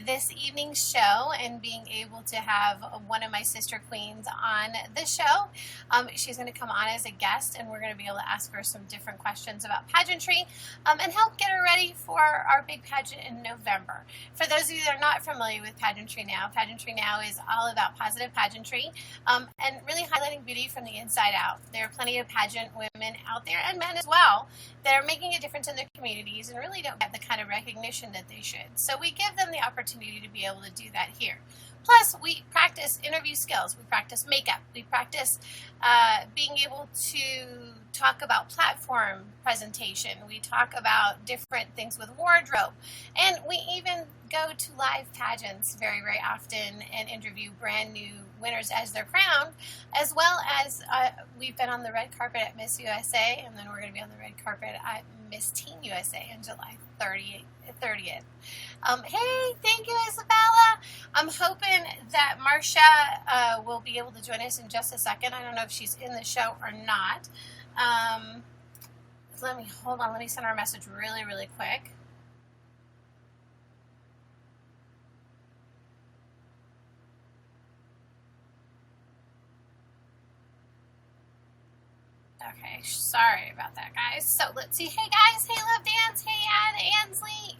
this evening's show and being able to have one of my sister queens on the show. She's going to come on as a guest, and we're going to be able to ask her some different questions about pageantry and help get her ready for our big pageant in November. For those of you that are not familiar with Pageantry Now is all about positive pageantry and really highlighting beauty from the inside out. There are plenty of pageant women out there, and men as well, that are making a difference in their communities and really don't get the kind of recognition that they should. So we give them the opportunity to be able to do that here. Plus, we practice interview skills. We practice makeup. We practice being able to talk about platform presentation. We talk about different things with wardrobe. And we even go to live pageants very, very often and interview brand new winners as they're crowned, as well as we've been on the red carpet at Miss USA, and then we're going to be on the red carpet at Miss Teen USA on July 30th. Hey, thank you, Isabella. I'm hoping that Marcia will be able to join us in just a second. I don't know if she's in the show or not. Let me send her a message really, really quick. Okay, sorry about that, guys. So let's see. Hey, guys. Hey, Love Dance. Hey, Ansley.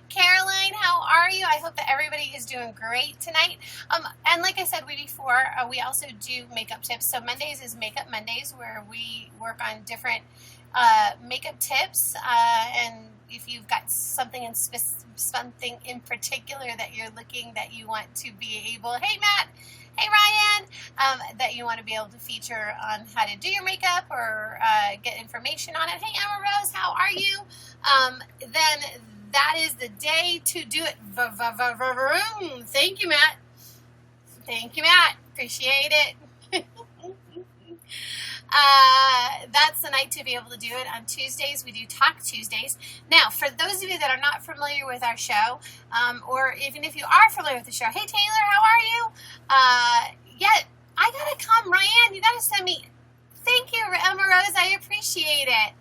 Caroline, how are you? I hope that everybody is doing great tonight. And like I said before, we also do makeup tips. So Mondays is Makeup Mondays, where we work on different makeup tips. And if you've got something in particular that you're looking that you want to be able, hey, Matt. Hey, Ryan, that you want to be able to feature on how to do your makeup or get information on it. Hey, Emma Rose, how are you? Then that is the day to do it. Thank you, Matt. Thank you, Matt. Appreciate it. That's the night to be able to do it. On Tuesdays, we do Talk Tuesdays. Now, for those of you that are not familiar with our show, or even if you are familiar with the show, hey, Taylor, how are you? I gotta come, Ryan. You gotta send me. Thank you, Emma Rose. I appreciate it.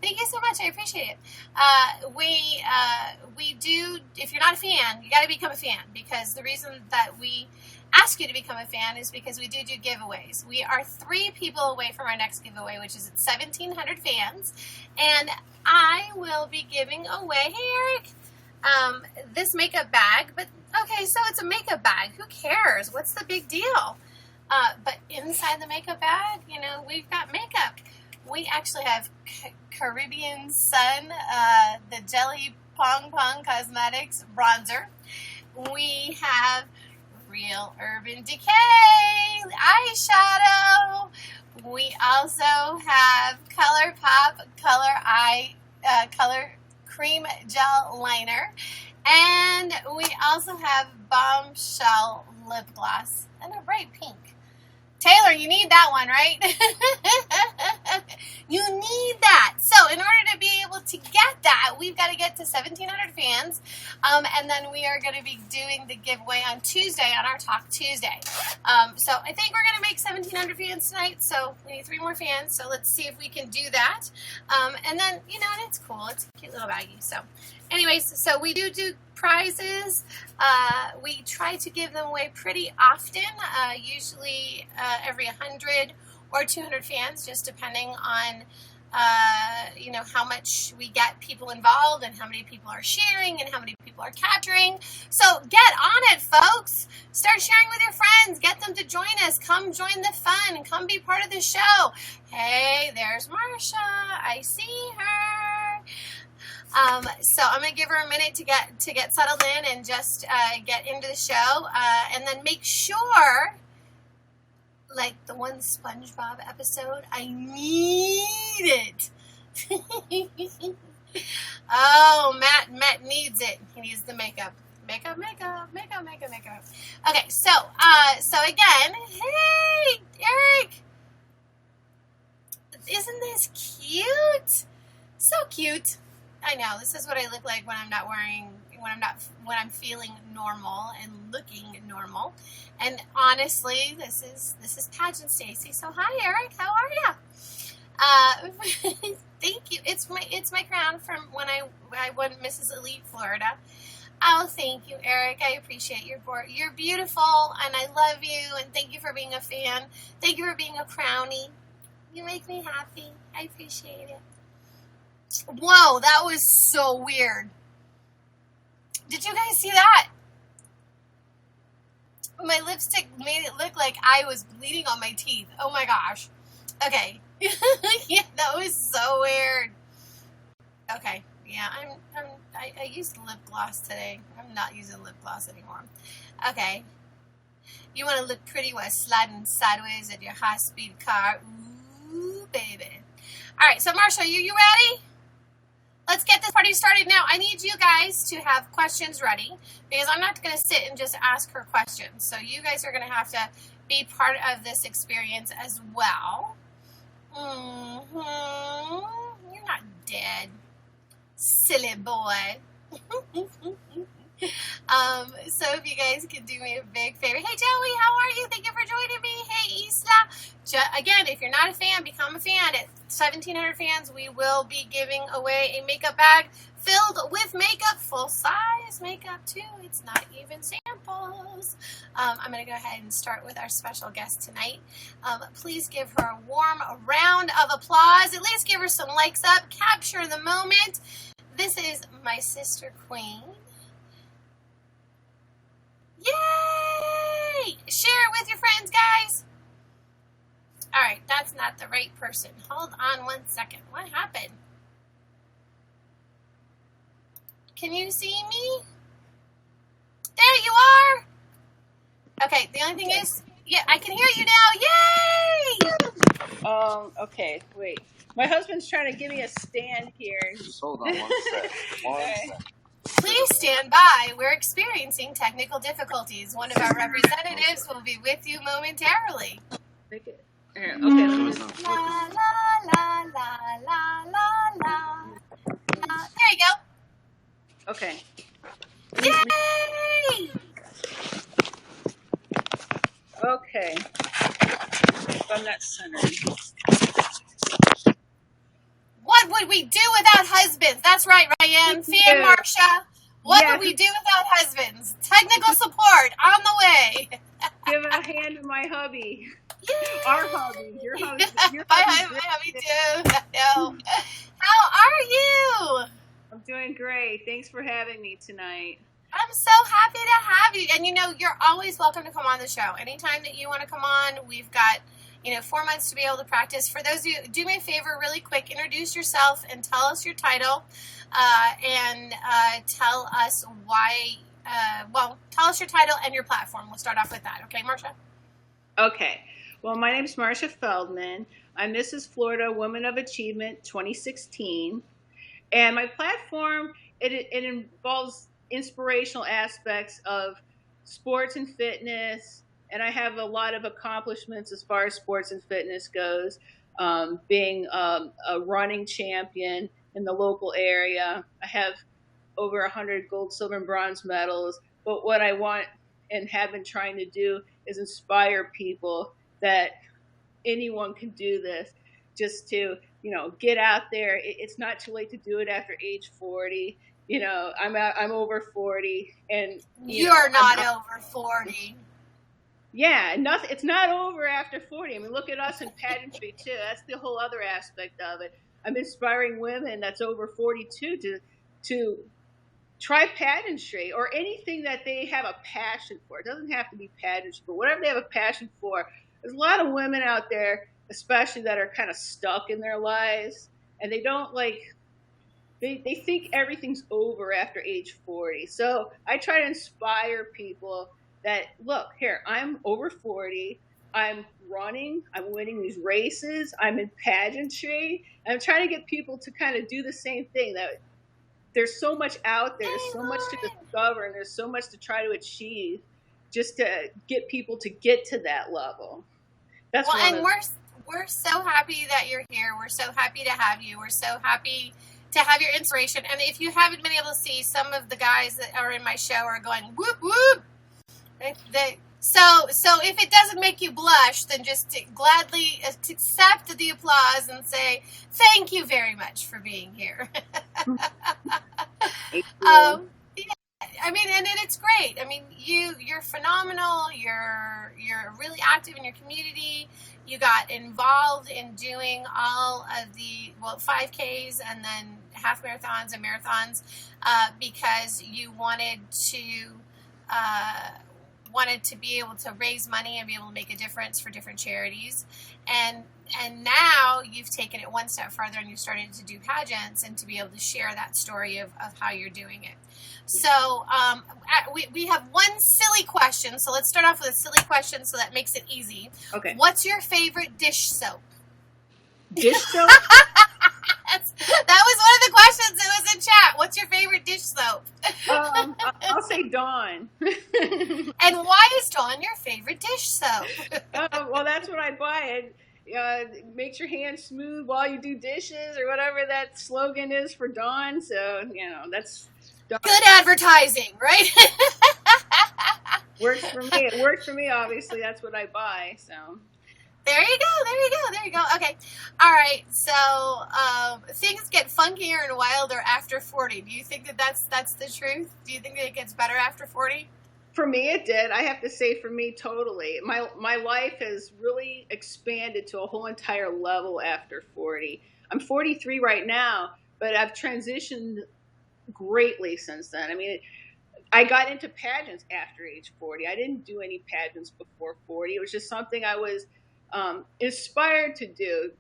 Thank you so much. I appreciate it. We do. If you're not a fan, you gotta become a fan, because the reason that we ask you to become a fan is because we do giveaways. We are 3 people away from our next giveaway, which is at 1,700 fans, and I will be giving away, hey, Eric, this makeup bag. But okay, so it's a makeup bag. Who cares? What's the big deal? But inside the makeup bag, we've got makeup. We actually have Caribbean Sun, the Jelly Pong Pong Cosmetics bronzer. We have Real Urban Decay eyeshadow. We also have ColourPop Color Cream Gel Liner. And we also have Bombshell Lip Gloss and a bright pink. Taylor, you need that one, right? You need that. So in order to be able to get that, we've got to get to 1,700 fans. And then we are going to be doing the giveaway on Tuesday, on our Talk Tuesday. So I think we're going to make 1,700 fans tonight. So we need 3 more fans. So let's see if we can do that. And then, and it's cool. It's a cute little baggie. So anyways, so we do prizes. We try to give them away pretty often, usually every 100 or 200 fans, just depending on, how much we get people involved and how many people are sharing and how many people are capturing. So get on it, folks. Start sharing with your friends. Get them to join us. Come join the fun and come be part of the show. Hey, there's Marsha. I see her. So I'm going to give her a minute to get settled in and just get into the show. And then make sure, like the one SpongeBob episode, I need it. Oh, Matt needs it. He needs the makeup. Makeup. Okay, so again, hey, Eric. Isn't this cute? So cute. I know, this is what I look like when I'm feeling normal and looking normal. And honestly, this is pageant Stacy. So hi, Eric, how are ya? Thank you. It's my crown from when I won Mrs. Elite Florida. Oh, thank you, Eric. I appreciate your board. You're beautiful, and I love you, and thank you for being a fan. Thank you for being a crownie. You make me happy. I appreciate it. Whoa, that was so weird. Did you guys see that? My lipstick made it look like I was bleeding on my teeth. Oh my gosh. Okay. Yeah, that was so weird. Okay. Yeah, I used lip gloss today. I'm not using lip gloss anymore. Okay. You want to look pretty while sliding sideways in your high-speed car. Ooh, baby. All right, so Marsha, you ready? Let's get this party started now. I need you guys to have questions ready because I'm not going to sit and just ask her questions. So you guys are going to have to be part of this experience as well. You're not dead. Silly boy. So if you guys could do me a big favor. Hey, Joey, how are you? Thank you for joining me. Hey, Isla. Again, if you're not a fan, become a fan. At 1,700 fans, we will be giving away a makeup bag filled with makeup, full-size makeup, too. It's not even samples. I'm going to go ahead and start with our special guest tonight. Please give her a warm round of applause. At least give her some likes up. Capture the moment. This is my sister queen. Yay! Share it with your friends, guys. All right, that's not the right person. Hold on 1 second. What happened? Can you see me? There you are. Okay, the only thing is, yeah, I can hear you now. Yay! Okay, wait. My husband's trying to give me a stand here. Just hold on 1 sec. One sec. Please stand by. We're experiencing technical difficulties. One of our representatives will be with you momentarily. Okay. La la la la la la la. There you go. Okay. Yay! Okay. I'm not centered. What would we do without husbands? That's right, Ryan. Fan Marsha. What would we do without husbands? Technical support on the way. Give a hand to my hubby. Yay. Our hubby. Your hubby. My hubby too. No. How are you? I'm doing great. Thanks for having me tonight. I'm so happy to have you. And you're always welcome to come on the show. Anytime that you want to come on, we've got 4 months to be able to practice. For those of you, do me a favor really quick, introduce yourself and tell us your title and tell us why, tell us your title and your platform. We'll start off with that. Okay, Marsha? Okay. Well, my name's Marsha Feldman. I'm Mrs. Florida Woman of Achievement 2016. And my platform, it involves inspirational aspects of sports and fitness, and I have a lot of accomplishments as far as sports and fitness goes, being a running champion in the local area. I have over 100 gold, silver, and bronze medals. But what I want and have been trying to do is inspire people that anyone can do this, just to, get out there. It's not too late to do it after age 40. I'm over 40, and you're not over 40. Yeah, it's not over after 40. I mean, look at us in pageantry too. That's the whole other aspect of it. I'm inspiring women that's over 42 to try pageantry or anything that they have a passion for. It doesn't have to be pageantry, but whatever they have a passion for. There's a lot of women out there, especially that are kind of stuck in their lives, and they don't they think everything's over after age 40. So I try to inspire people that, look, here, I'm over 40, I'm running, I'm winning these races, I'm in pageantry, and I'm trying to get people to kind of do the same thing. That there's so much out there, there's so much to discover, and there's so much to try to achieve just to get people to get to that level. That's we're so happy that you're here. We're so happy to have you. We're so happy to have your inspiration. And if you haven't been able to see, some of the guys that are in my show are going, whoop, whoop. So if it doesn't make you blush, then just gladly accept the applause and say, thank you very much for being here. I mean, and it's great. I mean, you're phenomenal. You're really active in your community. You got involved in doing all of the 5Ks and then half marathons and marathons because you wanted to be able to raise money and be able to make a difference for different charities. And now you've taken it one step further and you started to do pageants and to be able to share that story of how you're doing it. So we have one silly question. So let's start off with a silly question so that makes it easy. Okay. What's your favorite dish soap? Dish soap? That was one of the questions that was in chat. What's your favorite dish soap? I'll say Dawn. And why is Dawn your favorite dish soap? Well, that's what I buy. It makes your hands smooth while you do dishes or whatever that slogan is for Dawn. So, that's Dawn. Good advertising, right? Works for me. It works for me, obviously. That's what I buy. So. There you go. Okay. All right. So things get funkier and wilder after 40. Do you think that that's the truth? Do you think that it gets better after 40? For me, it did. I have to say, for me, totally. My life has really expanded to a whole entire level after 40. I'm 43 right now, but I've transitioned greatly since then. I mean, I got into pageants after age 40. I didn't do any pageants before 40. It was just something I was inspired to do.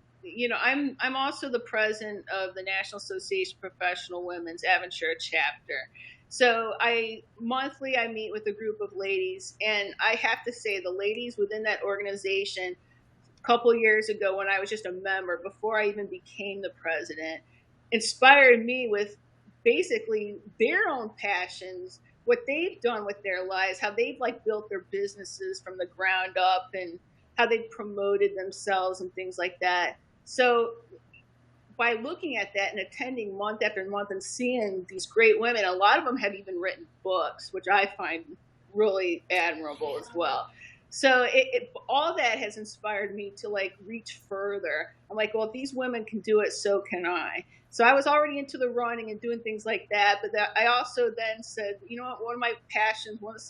I'm also the president of the National Association of Professional Women's Avonshire chapter. So monthly I meet with a group of ladies, and I have to say the ladies within that organization a couple years ago when I was just a member, before I even became the president, inspired me with basically their own passions, what they've done with their lives, how they've built their businesses from the ground up and how they promoted themselves and things like that. So by looking at that and attending month after month and seeing these great women, a lot of them have even written books, which I find really admirable as well. So all that has inspired me to reach further. I'm like, well, if these women can do it, so can I. So I was already into the running and doing things like that. But I also then said, you know what, one of my passions, one of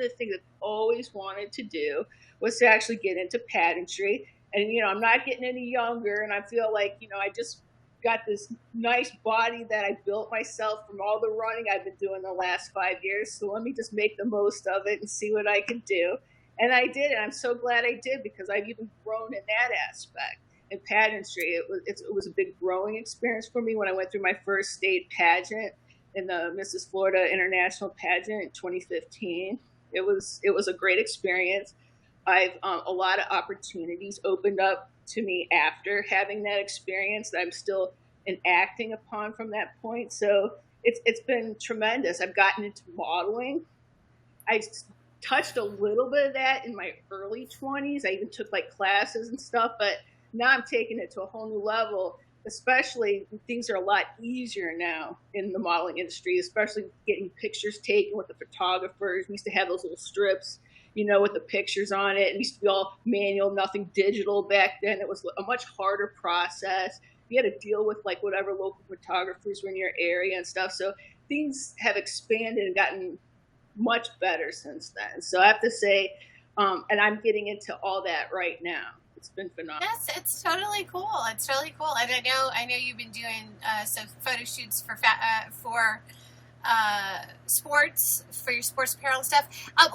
the things I've always wanted to do was to actually get into pageantry. And, I'm not getting any younger. And I feel like, I just got this nice body that I built myself from all the running I've been doing the last 5 years. So let me just make the most of it and see what I can do. And I did. And I'm so glad I did, because I've even grown in that aspect. In pageantry, it was a big growing experience for me when I went through my first state pageant in the Mrs. Florida International Pageant in 2015. It was a great experience. I've a lot of opportunities opened up to me after having that experience that I'm still enacting upon from that point. So it's been tremendous. I've gotten into modeling. I touched a little bit of that in my early 20s. I even took classes and stuff, but now I'm taking it to a whole new level, especially things are a lot easier now in the modeling industry, especially getting pictures taken with the photographers. We used to have those little strips, with the pictures on it. It used to be all manual, nothing digital back then. It was a much harder process. You had to deal with whatever local photographers were in your area and stuff. So things have expanded and gotten much better since then. So I have to say, and I'm getting into all that right now. It's been phenomenal. Yes, it's totally cool. It's really cool. And I know you've been doing some photo shoots for sports, for your sports apparel stuff.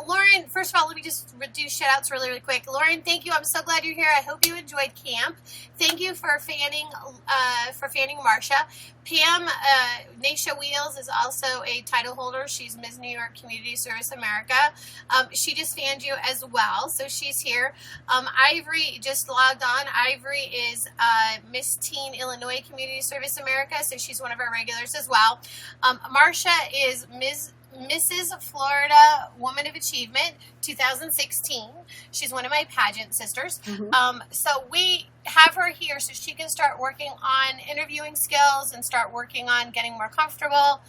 Lauren, first of all, let me just do shout outs really quick. Lauren, thank you. I'm so glad you're here. I hope you enjoyed camp. Thank you for fanning Marsha. Pam, Naisha Wheels is also a title holder. She's Ms. New York Community Service America. She just fanned you as well, so she's here. Ivory just logged on. Ivory is Miss Teen Illinois Community Service America, so she's one of our regulars as well. Marsha is Mrs. Florida Woman of Achievement 2016. She's one of my pageant sisters. Mm-hmm. So have her here so she can start working on interviewing skills and start working on getting more comfortable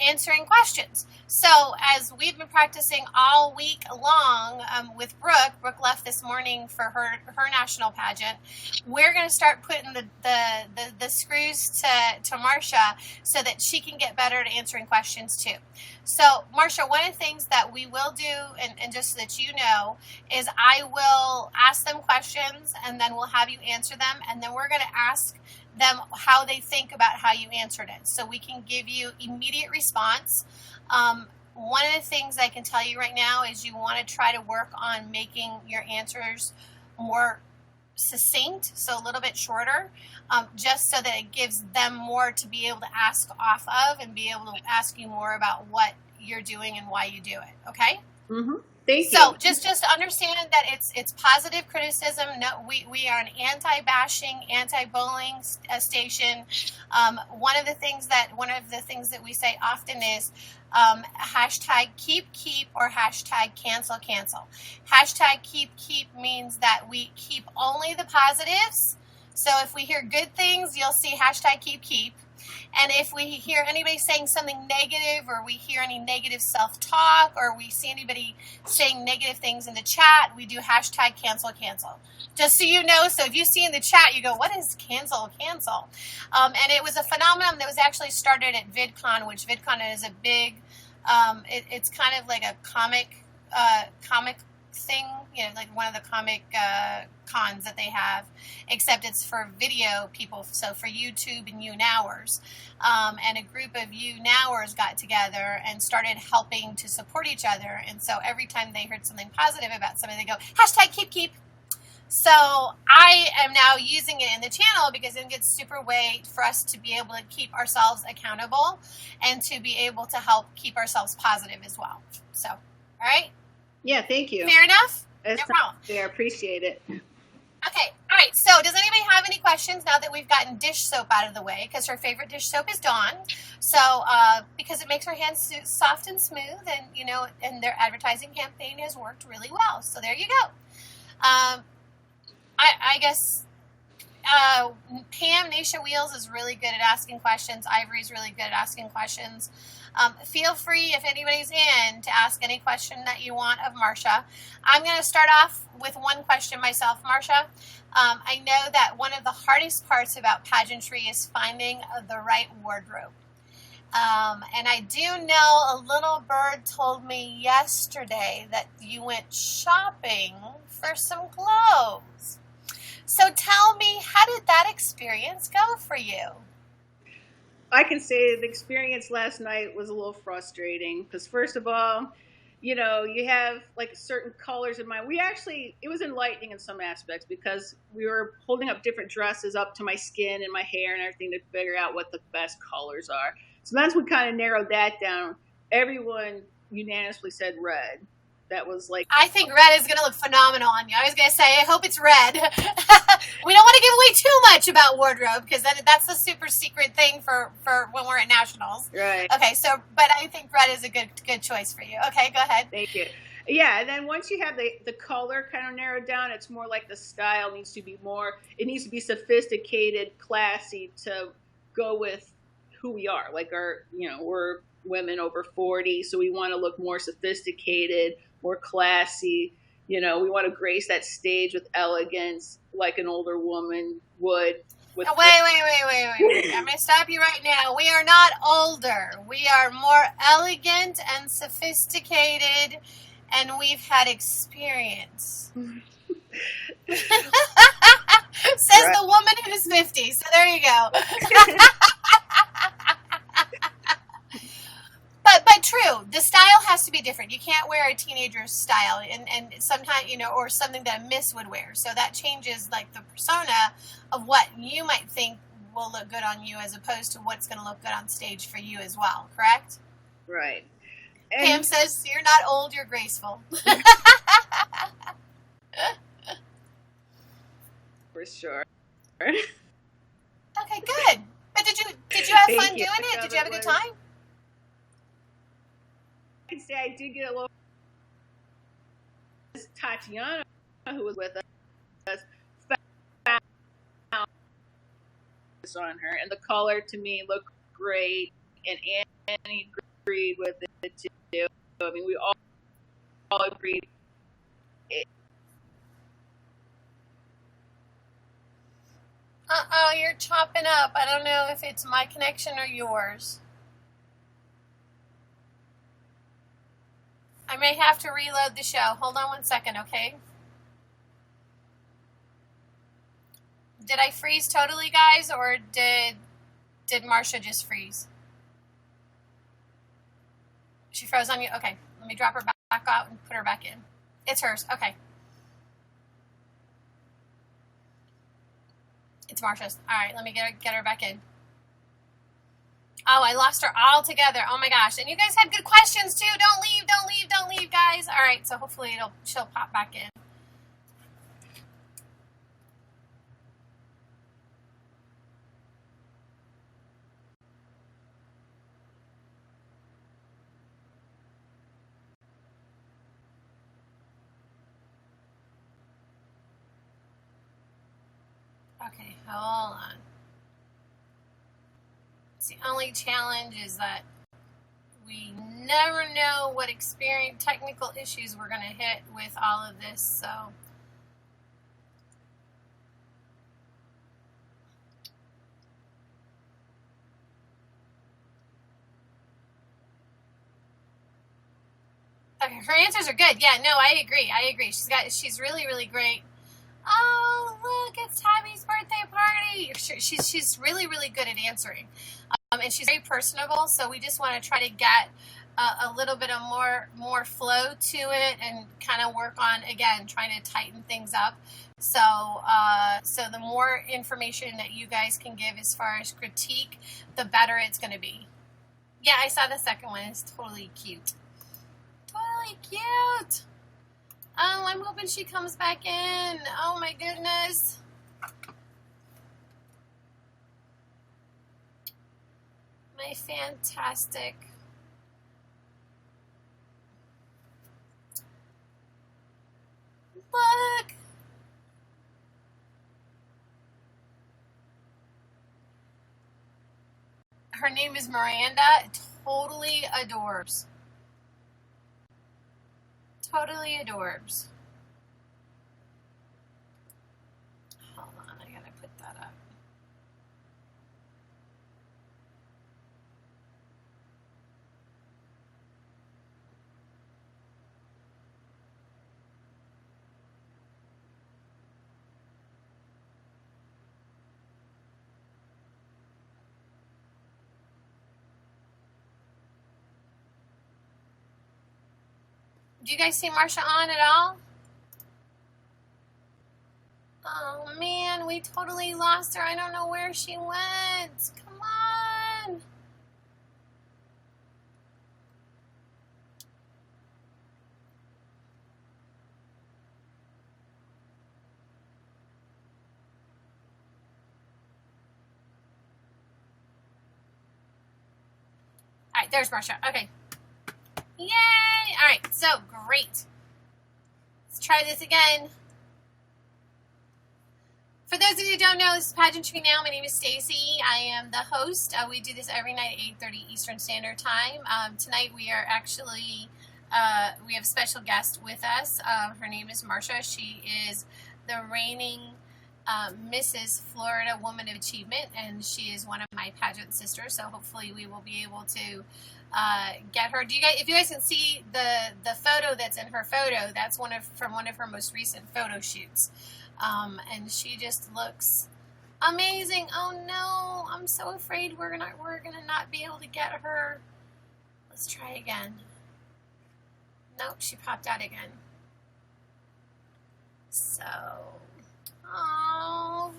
answering questions. So as we've been practicing all week long with Brooke left this morning for her national pageant. We're going to start putting the screws to Marsha so that she can get better at answering questions too. So Marsha, one of the things that we will do, and just so that you know, is I will ask them questions and then we'll have you answer them, and then we're going to ask them how they think about how you answered it, so we can give you immediate response. One of the things I can tell you right now is you want to try to work on making your answers more succinct, so a little bit shorter, just so that it gives them more to be able to ask off of and be able to ask you more about what you're doing and why you do it. Okay? Mm-hmm. Thank you. So just understand that it's positive criticism. No, we are an anti-bashing, anti-bullying station. One of the things that we say often is hashtag keep or hashtag cancel. Hashtag keep means that we keep only the positives. So if we hear good things, you'll see hashtag keep. And if we hear anybody saying something negative, or we hear any negative self-talk, or we see anybody saying negative things in the chat, we do hashtag cancel. Just so you know, so if you see in the chat, you go, what is cancel? And it was a phenomenon that was actually started at VidCon, which VidCon is a big, it's kind of like a comic thing, you know, like one of the comic cons that they have, except it's for video people, so for YouTube and YouNowers. And a group of YouNowers got together and started helping to support each other, and so every time they heard something positive about something, they go, hashtag keep. So I am now using it in the channel because it gets super way for us to be able to keep ourselves accountable and to be able to help keep ourselves positive as well. So, all right? Yeah, thank you. Fair enough? That's no problem. Fair, appreciate it. Okay, all right. So does anybody have any questions now that we've gotten dish soap out of the way? Because her favorite dish soap is Dawn. So because it makes her hands soft and smooth, and you know, and their advertising campaign has worked really well. So there you go. I guess Pam Nisha Wheels is really good at asking questions. Ivory's really good at asking questions. Feel free, if anybody's in, to ask any question that you want of Marsha. I'm going to start off with one question myself, Marsha. I know that one of the hardest parts about pageantry is finding the right wardrobe. And I do know a little bird told me yesterday that you went shopping for some clothes. So tell me, how did that experience go for you? I can say the experience last night was a little frustrating because, first of all, you know, you have like certain colors in mind. It was enlightening in some aspects because we were holding up different dresses up to my skin and my hair and everything to figure out what the best colors are. So once we kind of narrowed that down, everyone unanimously said red. That was like, I think red is going to look phenomenal on you. I was going to say, I hope it's red. We don't want to give away too much about wardrobe because that's a super secret thing for when we're at nationals. Right. Okay, so, but I think red is a good choice for you. Okay, go ahead. Thank you. Yeah, and then once you have the color kind of narrowed down, it's more like the style needs to be it needs to be sophisticated, classy to go with who we are. Like we're women over 40, so we want to look more sophisticated, more classy. You know, we want to grace that stage with elegance like an older woman would. Wait. I'm going to stop you right now. We are not older. We are more elegant and sophisticated, and we've had experience. Says right. The woman who's 50. So there you go. But true, the style has to be different. You can't wear a teenager's style, and sometimes, you know, or something that a miss would wear. So that changes like the persona of what you might think will look good on you as opposed to what's going to look good on stage for you as well, correct? Right. And Pam says, you're not old, you're graceful. For sure. Okay, good. But did you have fun doing it? Did you have a good time? I can say I did get a little. Tatiana, who was with us, this on her, and the color to me looked great, and Annie agreed with it too. I mean, we all agreed. Uh-oh, you're chopping up. I don't know if it's my connection or yours. I may have to reload the show. Hold on one second, okay? Did I freeze totally, guys, or did Marsha just freeze? She froze on you? Okay, let me drop her back out and put her back in. It's hers, okay. It's Marsha's. All right, let me get her back in. Oh, I lost her altogether. Oh my gosh. And you guys had good questions too. Don't leave, guys. All right, so hopefully she'll pop back in. Okay, hold on. The only challenge is that we never know what technical issues we're going to hit with all of this, so. Okay, her answers are good. Yeah, no, I agree. She's really, really great. Oh, look, it's Tabby's birthday party. She's really, really good at answering. And she's very personable, so we just want to try to get a little bit of more flow to it and kind of work on, again, trying to tighten things up. So the more information that you guys can give as far as critique, the better it's going to be. Yeah, I saw the second one. It's totally cute. Totally cute. Oh, I'm hoping she comes back in. Oh, my goodness. My fantastic. Look. Her name is Miranda. Totally adorbs. Totally adorbs. Hold on, I gotta put that up. Do you guys see Marsha on at all? Oh man, we totally lost her. I don't know where she went. Come on. All right, there's Marsha. Okay. Yay! All right, so great. Let's try this again. For those of you who don't know, this is Pageant YouNow. My name is Stacy. I am the host. We do this every night at 8:30 Eastern Standard Time. Tonight we are actually, we have a special guest with us. Her name is Marsha. She is the reigning Mrs. Florida Woman of Achievement, and she is one of my pageant sisters, so hopefully we will be able to get her. If you guys can see the photo that's in her photo, that's from one of her most recent photo shoots. And she just looks amazing. Oh no, I'm so afraid we're gonna not be able to get her. Let's try again. Nope, she popped out again. So, oh.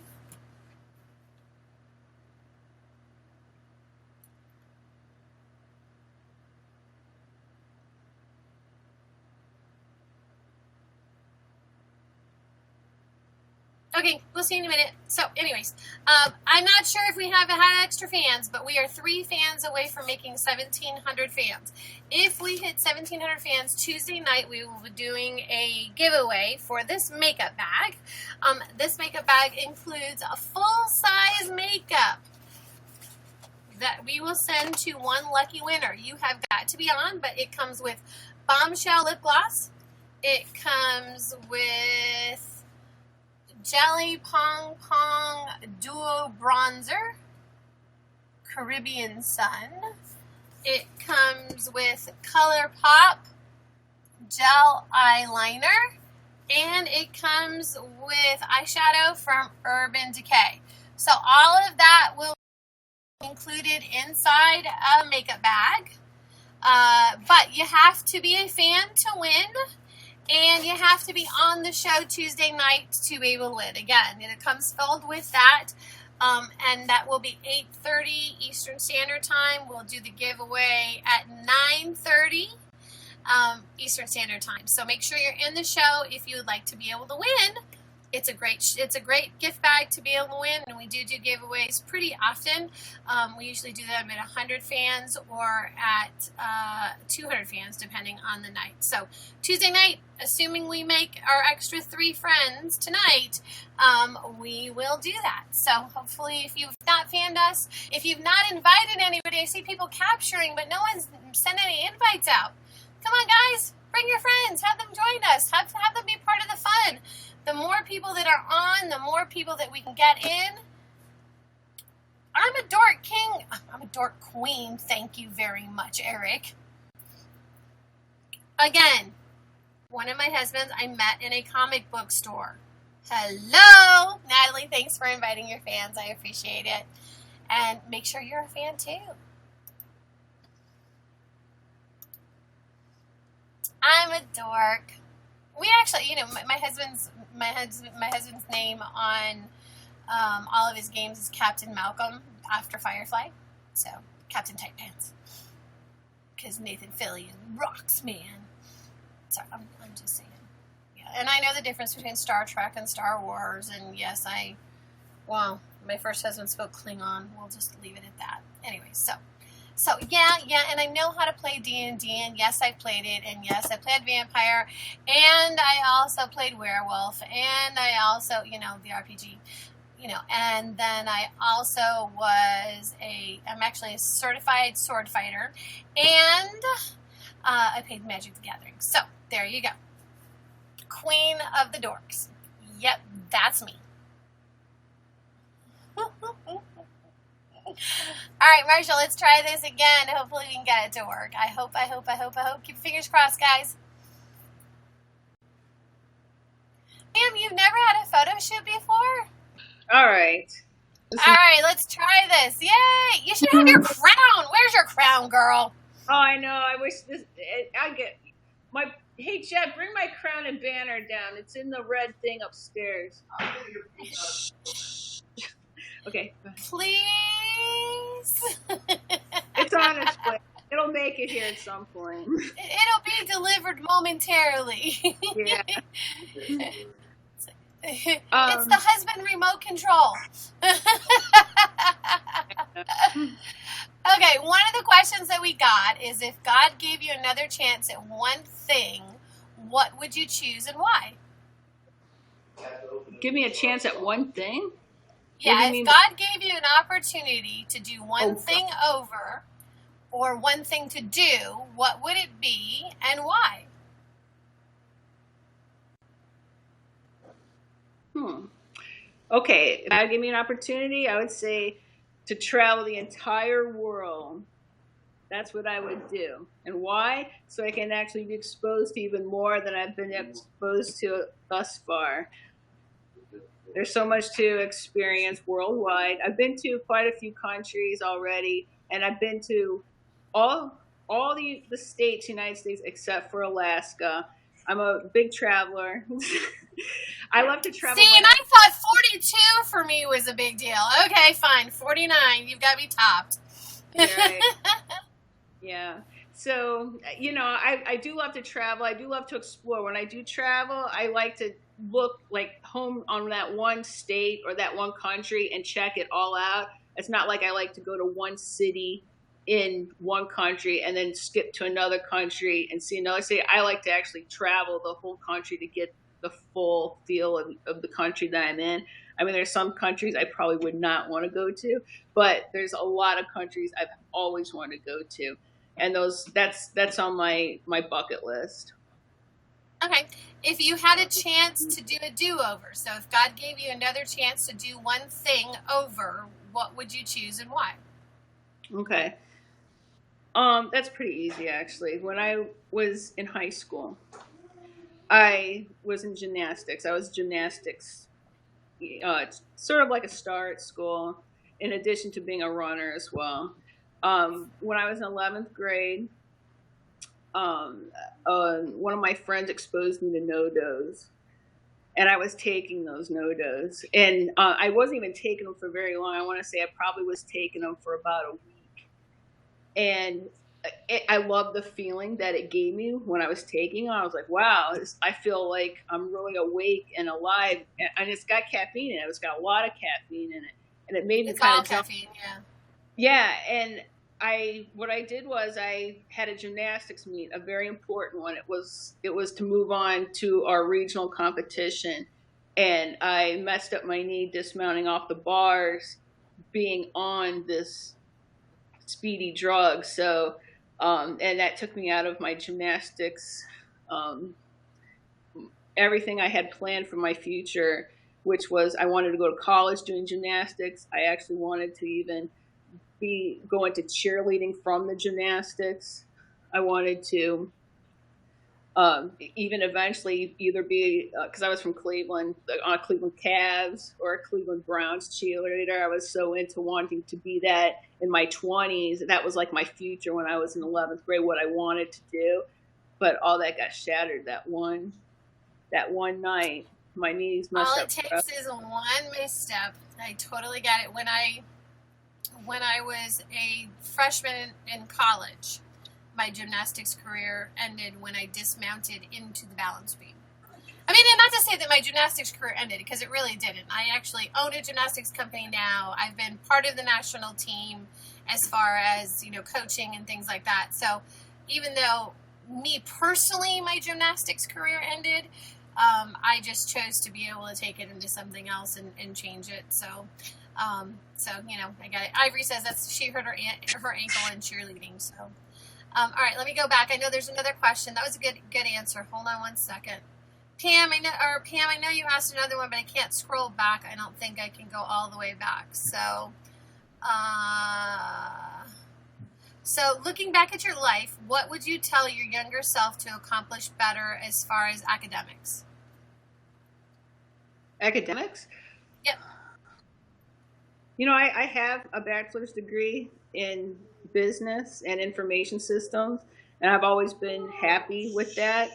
Okay, we'll see you in a minute. So, anyways, I'm not sure if we have had extra fans, but we are 3 fans away from making 1,700 fans. If we hit 1,700 fans Tuesday night, we will be doing a giveaway for this makeup bag. This makeup bag includes a full-size makeup that we will send to one lucky winner. You have got to be on, but it comes with Bombshell lip gloss. It comes with Jelly Pong Pong Duo Bronzer, Caribbean Sun. It comes with ColourPop Gel Eyeliner, and it comes with eyeshadow from Urban Decay. So all of that will be included inside a makeup bag, but you have to be a fan to win. And you have to be on the show Tuesday night to be able to win. Again, it comes filled with that, and that will be 8:30 Eastern Standard Time. We'll do the giveaway at 9:30 Eastern Standard Time. So make sure you're in the show if you would like to be able to win. It's a great gift bag to be able to win, and we do giveaways pretty often. We usually do them at 100 fans or at 200 fans, depending on the night. So Tuesday night, assuming we make our extra 3 friends tonight, we will do that. So hopefully, if you've not fanned us, if you've not invited anybody, I see people capturing, but no one's sent any invites out. Come on, guys, bring your friends, have them join us, have them be part of the fun. The more people that are on, the more people that we can get in. I'm a dork king. I'm a dork queen. Thank you very much, Eric. Again, one of my husbands I met in a comic book store. Hello, Natalie. Thanks for inviting your fans. I appreciate it. And make sure you're a fan too. I'm a dork. We actually, my husband's name on all of his games is Captain Malcolm after Firefly. So, Captain Tight Pants. Because Nathan Fillion rocks, man. So, I'm just saying. Yeah. And I know the difference between Star Trek and Star Wars. And yes, my first husband spoke Klingon. We'll just leave it at that. Anyway, so yeah, and I know how to play D&D, and yes, I played it, and yes, I played Vampire, and I also played Werewolf, and I also, the RPG, and then I also I'm actually a certified sword fighter, and I played Magic the Gathering. So, there you go. Queen of the Dorks. Yep, that's me. All right, Marshall, let's try this again. Hopefully we can get it to work. I hope. Keep your fingers crossed, guys. Ma'am, you've never had a photo shoot before? All right. All right, let's try this. Yay! You should have your crown. Where's your crown, girl? Oh, I know. I wish Hey, Jeff, bring my crown and banner down. It's in the red thing upstairs. Okay. Please. It's on its way. It'll make it here at some point. It'll be delivered momentarily. Yeah. It's the husband remote control. Okay, one of the questions that we got is, if God gave you another chance at one thing, what would you choose and why? Give me a chance at one thing? Yeah, if God gave you an opportunity to do one thing over or one thing to do, what would it be and why? Okay, if God gave me an opportunity, I would say to travel the entire world. That's what I would do. And why? So I can actually be exposed to even more than I've been exposed to thus far. There's so much to experience worldwide. I've been to quite a few countries already, and I've been to all the states, United States, except for Alaska. I'm a big traveler. I love to travel. See, and I thought 42 for me was a big deal. Okay, fine. 49. You've got me topped. Right. Yeah. So, I do love to travel. I do love to explore. When I do travel, I like to look like home on that one state or that one country and check it all out. It's not like I like to go to one city in one country and then skip to another country and see another city. I like to actually travel the whole country to get the full feel of the country that I'm in. I mean, there's some countries I probably would not want to go to, but there's a lot of countries I've always wanted to go to. And that's on my bucket list. Okay. If you had a chance to do a do-over, so if God gave you another chance to do one thing over, what would you choose and why? Okay. That's pretty easy, actually. When I was in high school, I was in gymnastics. I was gymnastics, sort of like a star at school, in addition to being a runner as well. When I was in 11th grade, one of my friends exposed me to no-dos, and I was taking those no-dos. And I wasn't even taking them for very long. I want to say I probably was taking them for about a week. And I love the feeling that it gave me when I was taking them. I was like, wow, I feel like I'm really awake and alive. And it's got caffeine in it. It's got a lot of caffeine in it. And it made me kind of jump. Caffeine, yeah. Yeah, and what I did was I had a gymnastics meet, a very important one. It was to move on to our regional competition, and I messed up my knee dismounting off the bars, being on this speedy drug. So, and that took me out of my gymnastics, everything I had planned for my future, which was I wanted to go to college doing gymnastics. I actually wanted to even be going to cheerleading from the gymnastics. I wanted to even eventually either be, because I was from Cleveland, on a Cleveland Cavs or a Cleveland Browns cheerleader. I was so into wanting to be that in my 20s. That was like my future when I was in 11th grade, what I wanted to do. But all that got shattered that one night. My knees messed up. All it takes is one misstep. I totally get it. When I was a freshman in college, my gymnastics career ended when I dismounted into the balance beam. I mean, and not to say that my gymnastics career ended, because it really didn't. I actually own a gymnastics company now. I've been part of the national team as far as, coaching and things like that. So even though me personally, my gymnastics career ended, I just chose to be able to take it into something else and change it. So I got it. Ivory says she hurt her ankle in cheerleading. So, all right, let me go back. I know there's another question. That was a good answer. Hold on one second. Pam, I know you asked another one, but I can't scroll back. I don't think I can go all the way back. So, looking back at your life, what would you tell your younger self to accomplish better as far as academics? Academics? Yep. I have a bachelor's degree in business and information systems, and I've always been happy with that.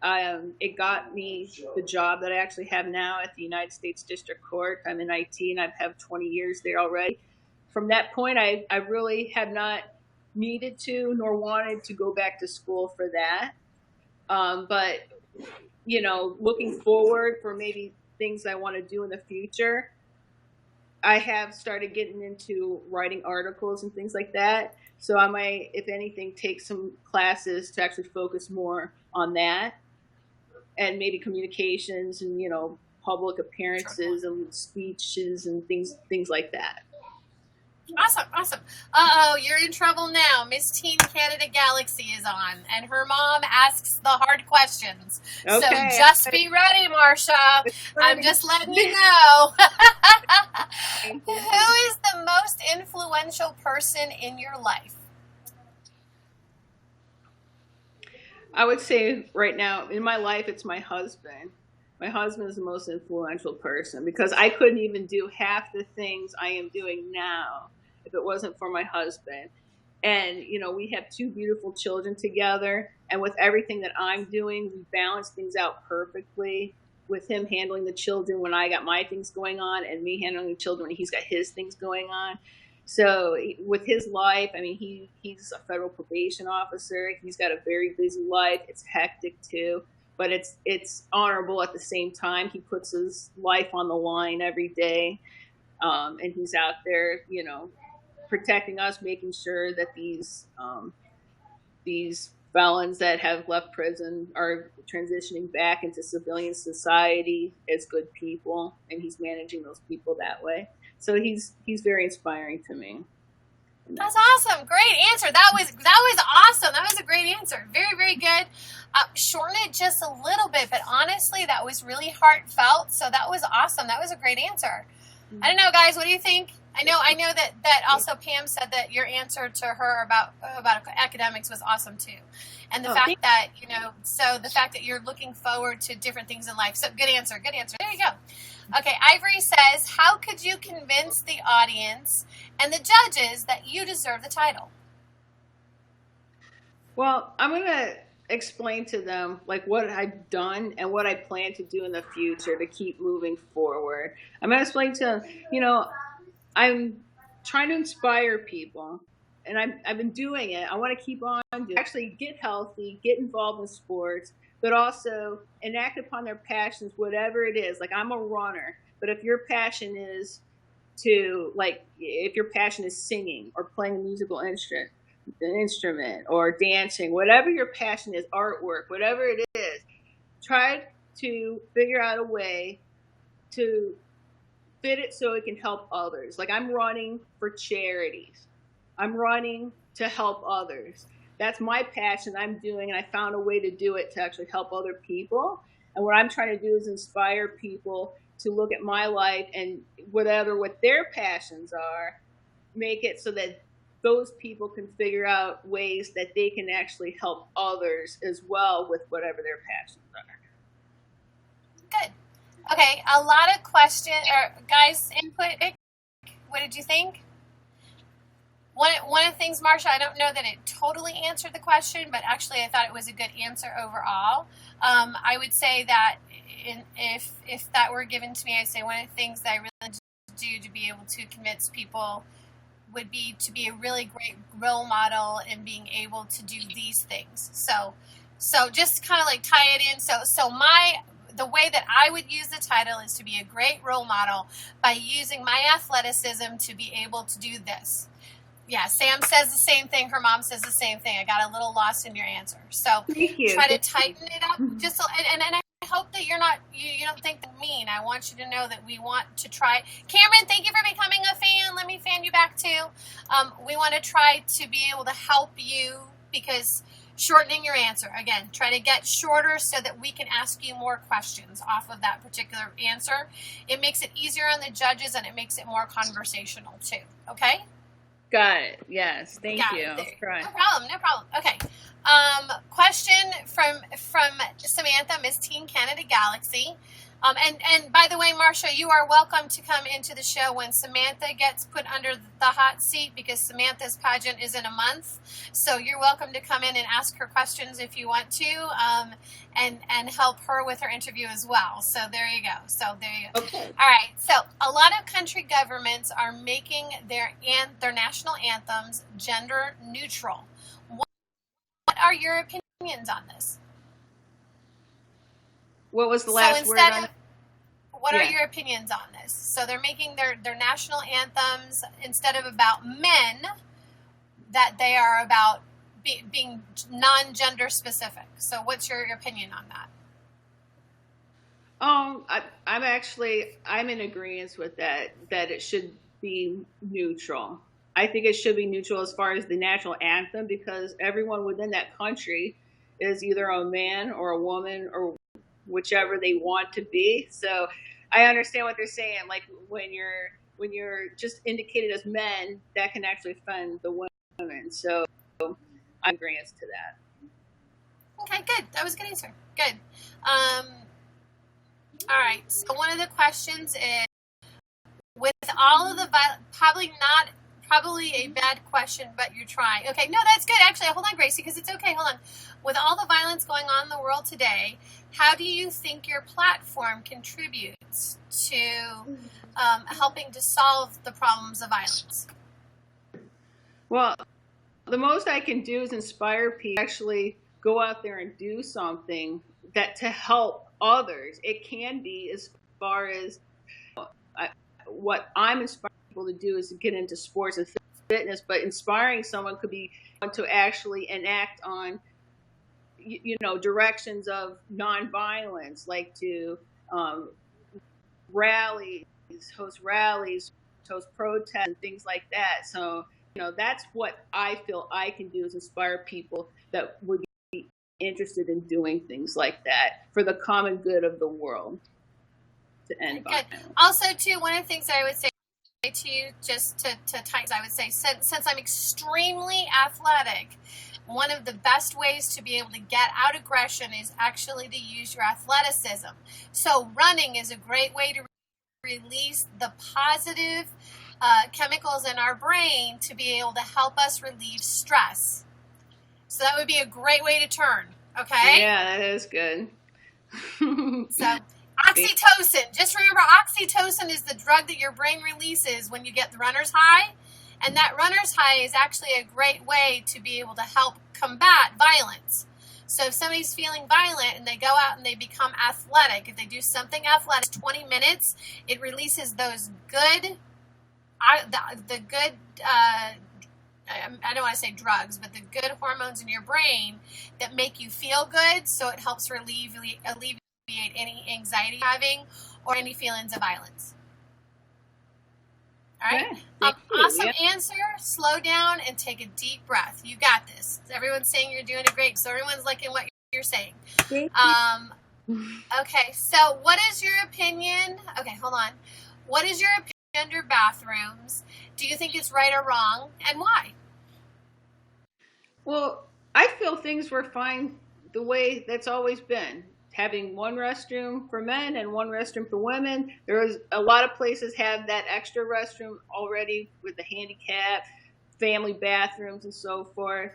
It got me the job that I actually have now at the United States District Court. I'm in IT, and I've had 20 years there already. From that point, I really have not needed to nor wanted to go back to school for that. But, looking forward for maybe things I want to do in the future, I have started getting into writing articles and things like that. So I might, if anything, take some classes to actually focus more on that, and maybe communications and, public appearances and speeches and things like that. Awesome. Uh-oh, you're in trouble now. Miss Teen Canada Galaxy is on, and her mom asks the hard questions. Okay. So just be ready, Marsha. I'm just letting you know. Who is the most influential person in your life? I would say right now in my life, it's my husband. My husband is the most influential person, because I couldn't even do half the things I am doing now if it wasn't for my husband. And, we have two beautiful children together. And with everything that I'm doing, we balance things out perfectly, with him handling the children when I got my things going on and me handling the children when he's got his things going on. So with his life, I mean, he's a federal probation officer. He's got a very busy life. It's hectic too, but it's honorable at the same time. He puts his life on the line every day, and he's out there, protecting us, making sure that these felons that have left prison are transitioning back into civilian society as good people, and he's managing those people that way. So he's very inspiring to me. That's awesome. Great answer. That was awesome. That was a great answer. Very, very good. Shorten it just a little bit, but honestly, that was really heartfelt. So that was awesome. That was a great answer. I don't know, guys. What do you think? I know that also Pam said that your answer to her about academics was awesome too. And the fact that, so the fact that you're looking forward to different things in life. So good answer. Good answer. There you go. Okay. Ivory says, how could you convince the audience and the judges that you deserve the title? Well, I'm going to explain to them like what I've done and what I plan to do in the future to keep moving forward. I'm going to explain to them, I'm trying to inspire people, and I've been doing it. I want to keep on doing it. Actually get healthy, get involved in sports, but also enact upon their passions, whatever it is. Like, I'm a runner, but if your passion is if your passion is singing or playing a musical instrument or dancing, whatever your passion is, artwork, whatever it is, try to figure out a way to fit it so it can help others. Like, I'm running for charities. I'm running to help others. That's my passion. I'm doing, and I found a way to do it to actually help other people. And what I'm trying to do is inspire people to look at my life and what their passions are, make it so that those people can figure out ways that they can actually help others as well with whatever their passions are. Good. Okay, a lot of questions, or guys, input. What did you think? One of the things, Marsha, I don't know that it totally answered the question, but actually I thought it was a good answer overall. I would say that if that were given to me, I'd say one of the things that I really do to be able to convince people would be to be a really great role model and being able to do these things. So just kind of like tie it in. So the way that I would use the title is to be a great role model by using my athleticism to be able to do this. Yeah, Sam says the same thing. Her mom says the same thing. I got a little lost in your answer. So try to tighten it up. Just so, and I hope that you don't think that mean. I want you to know that we want to try. Cameron, thank you for becoming a fan. Let me fan you back too. We want to try to be able to help you because shortening your answer. Again, try to get shorter so that we can ask you more questions off of that particular answer. It makes it easier on the judges and it makes it more conversational too. Okay? Got it. Yes. Thank you. No problem. Okay. Question from Samantha, Miss Teen Canada Galaxy. And by the way, Marsha, you are welcome to come into the show when Samantha gets put under the hot seat because Samantha's pageant is in a month. So you're welcome to come in and ask her questions if you want to, and help her with her interview as well. So there you go. Okay. All right. So a lot of country governments are making their national anthems gender neutral. What are your opinions on this? What was the last word on it? What are your opinions on this? So they're making their national anthems, instead of about men, that they are about being non-gender specific. So what's your opinion on that? I'm in agreement with that it should be neutral. I think it should be neutral as far as the national anthem, because everyone within that country is either a man or a woman or whichever they want to be. So I understand what they're saying. Like when you're just indicated as men, that can actually offend the women. So I'm agreeing to that. Okay, good. That was a good answer. Good. All right. So one of the questions is, with all of the probably a bad question, but you're trying. Okay, no, that's good. Actually, hold on, Gracie, because it's okay. Hold on. With all the violence going on in the world today, how do you think your platform contributes to helping to solve the problems of violence? Well, the most I can do is inspire people to actually go out there and do something that to help others. It can be as far as what I'm inspiring people to do is to get into sports and fitness, but inspiring someone could be to actually enact on, directions of nonviolence, like to rallies, host protests, and things like that. So, that's what I feel I can do is inspire people that would be interested in doing things like that for the common good of the world to end violence. Also, too, one of the things I would say to you, just to times, I would say, since I'm extremely athletic, one of the best ways to be able to get out aggression is actually to use your athleticism. So running is a great way to release the positive chemicals in our brain to be able to help us relieve stress. So that would be a great way to turn, okay? Yeah, that is good. So oxytocin. Just remember, oxytocin is the drug that your brain releases when you get the runner's high. And that runner's high is actually a great way to be able to help combat violence. So if somebody's feeling violent and they go out and they become athletic, if they do something athletic, 20 minutes, it releases those good, the good, I don't want to say drugs, but the good hormones in your brain that make you feel good. So it helps alleviate any anxiety you're having or any feelings of violence. All right. Awesome answer. Slow down and take a deep breath. You got this. Everyone's saying you're doing it great. So everyone's liking what you're saying. Okay. So what is your opinion? Okay, hold on. What is your opinion on gender bathrooms? Do you think it's right or wrong, and why? Well, I feel things were fine the way that's always been. Having one restroom for men and one restroom for women. There's a lot of places have that extra restroom already with the handicap, family bathrooms, and so forth.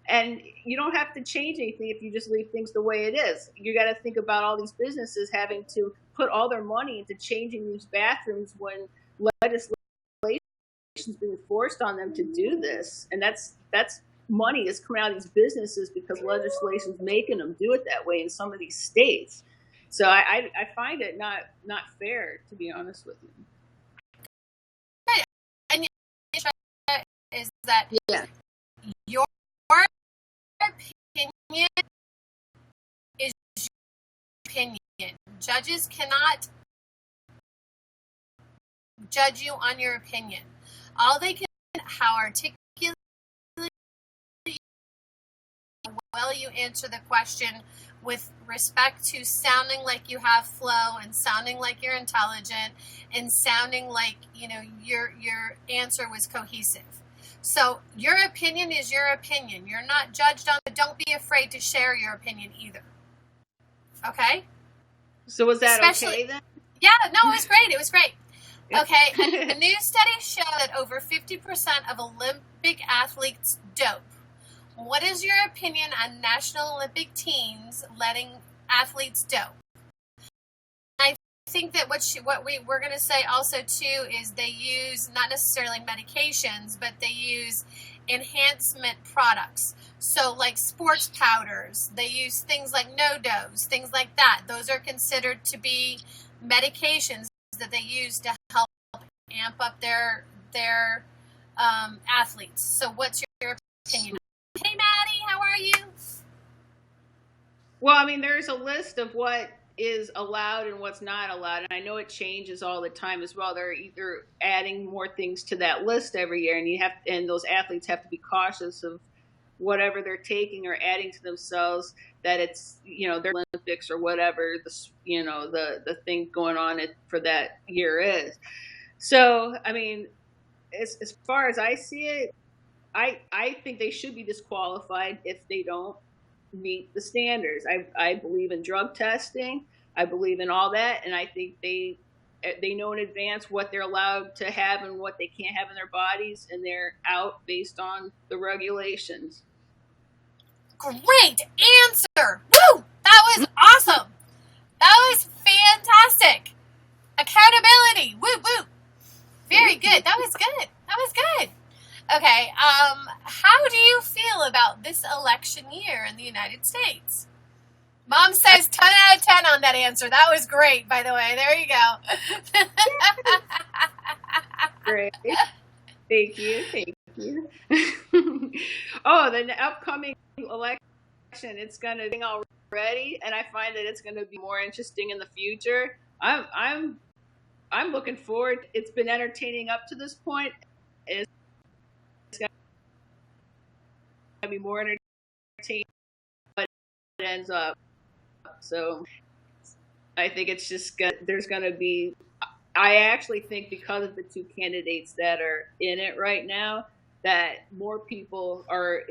And you don't have to change anything if you just leave things the way it is. You got to think about all these businesses having to put all their money into changing these bathrooms when legislation is being forced on them to do this. And that's money is coming out of these businesses because legislation is making them do it that way in some of these states. So I find it not fair, to be honest with you. And is that your opinion is your opinion. Judges cannot judge you on your opinion. All they can how articulate well you answer the question with respect to sounding like you have flow and sounding like you're intelligent and sounding like your answer was cohesive. So your opinion is your opinion. You're not judged on it. Don't be afraid to share your opinion either. Okay? So was that okay then? Yeah, no, it was great. It was great. Okay, a new study showed that over 50% of Olympic athletes dope. What is your opinion on National Olympic teams letting athletes dope? I think that what we're going to say also too is they use not necessarily medications, but they use enhancement products. So like sports powders, they use things like no-dose, things like that. Those are considered to be medications that they use to help amp up their athletes. So what's your opinion? Hey, Maddie, how are you? Well, I mean, there's a list of what is allowed and what's not allowed, and I know it changes all the time as well. They're either adding more things to that list every year, and those athletes have to be cautious of whatever they're taking or adding to themselves, that it's their Olympics or whatever the thing going on for that year is. So, I mean, as far as I see it, I think they should be disqualified if they don't meet the standards. I believe in drug testing. I believe in all that, and I think they know in advance what they're allowed to have and what they can't have in their bodies, and they're out based on the regulations. Great answer! Woo! That was awesome! That was fantastic! Accountability! Woo woo! Very good. That was good. That was good. Okay. How do you feel about this election year in the United States? Mom says 10 out of 10 on that answer. That was great, by the way. There you go. Great. Thank you. Thank you. Oh, the upcoming election, it's going to be already, and I find that it's going to be more interesting in the future. I'm looking forward. It's been entertaining up to this point. It's going to be more entertaining, but it ends up. So I think it's just there's going to be. I actually think because of the two candidates that are in it right now, that more people are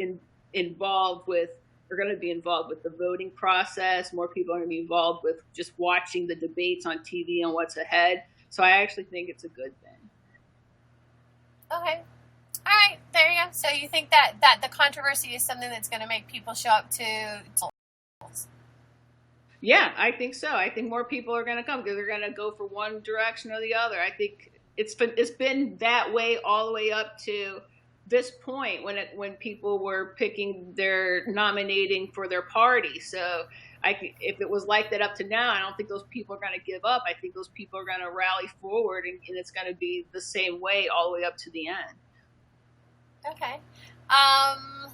involved with, are going to be involved with the voting process. More people are going to be involved with just watching the debates on TV and what's ahead. So I actually think it's a good thing. Okay. All right. There you go. So you think that the controversy is something that's going to make people show up to polls? Yeah, I think so. I think more people are going to come because they're going to go for one direction or the other. I think it's been that way all the way up to this point when people were picking their nominating for their party. So if it was like that up to now, I don't think those people are going to give up. I think those people are going to rally forward, and it's going to be the same way all the way up to the end. Okay.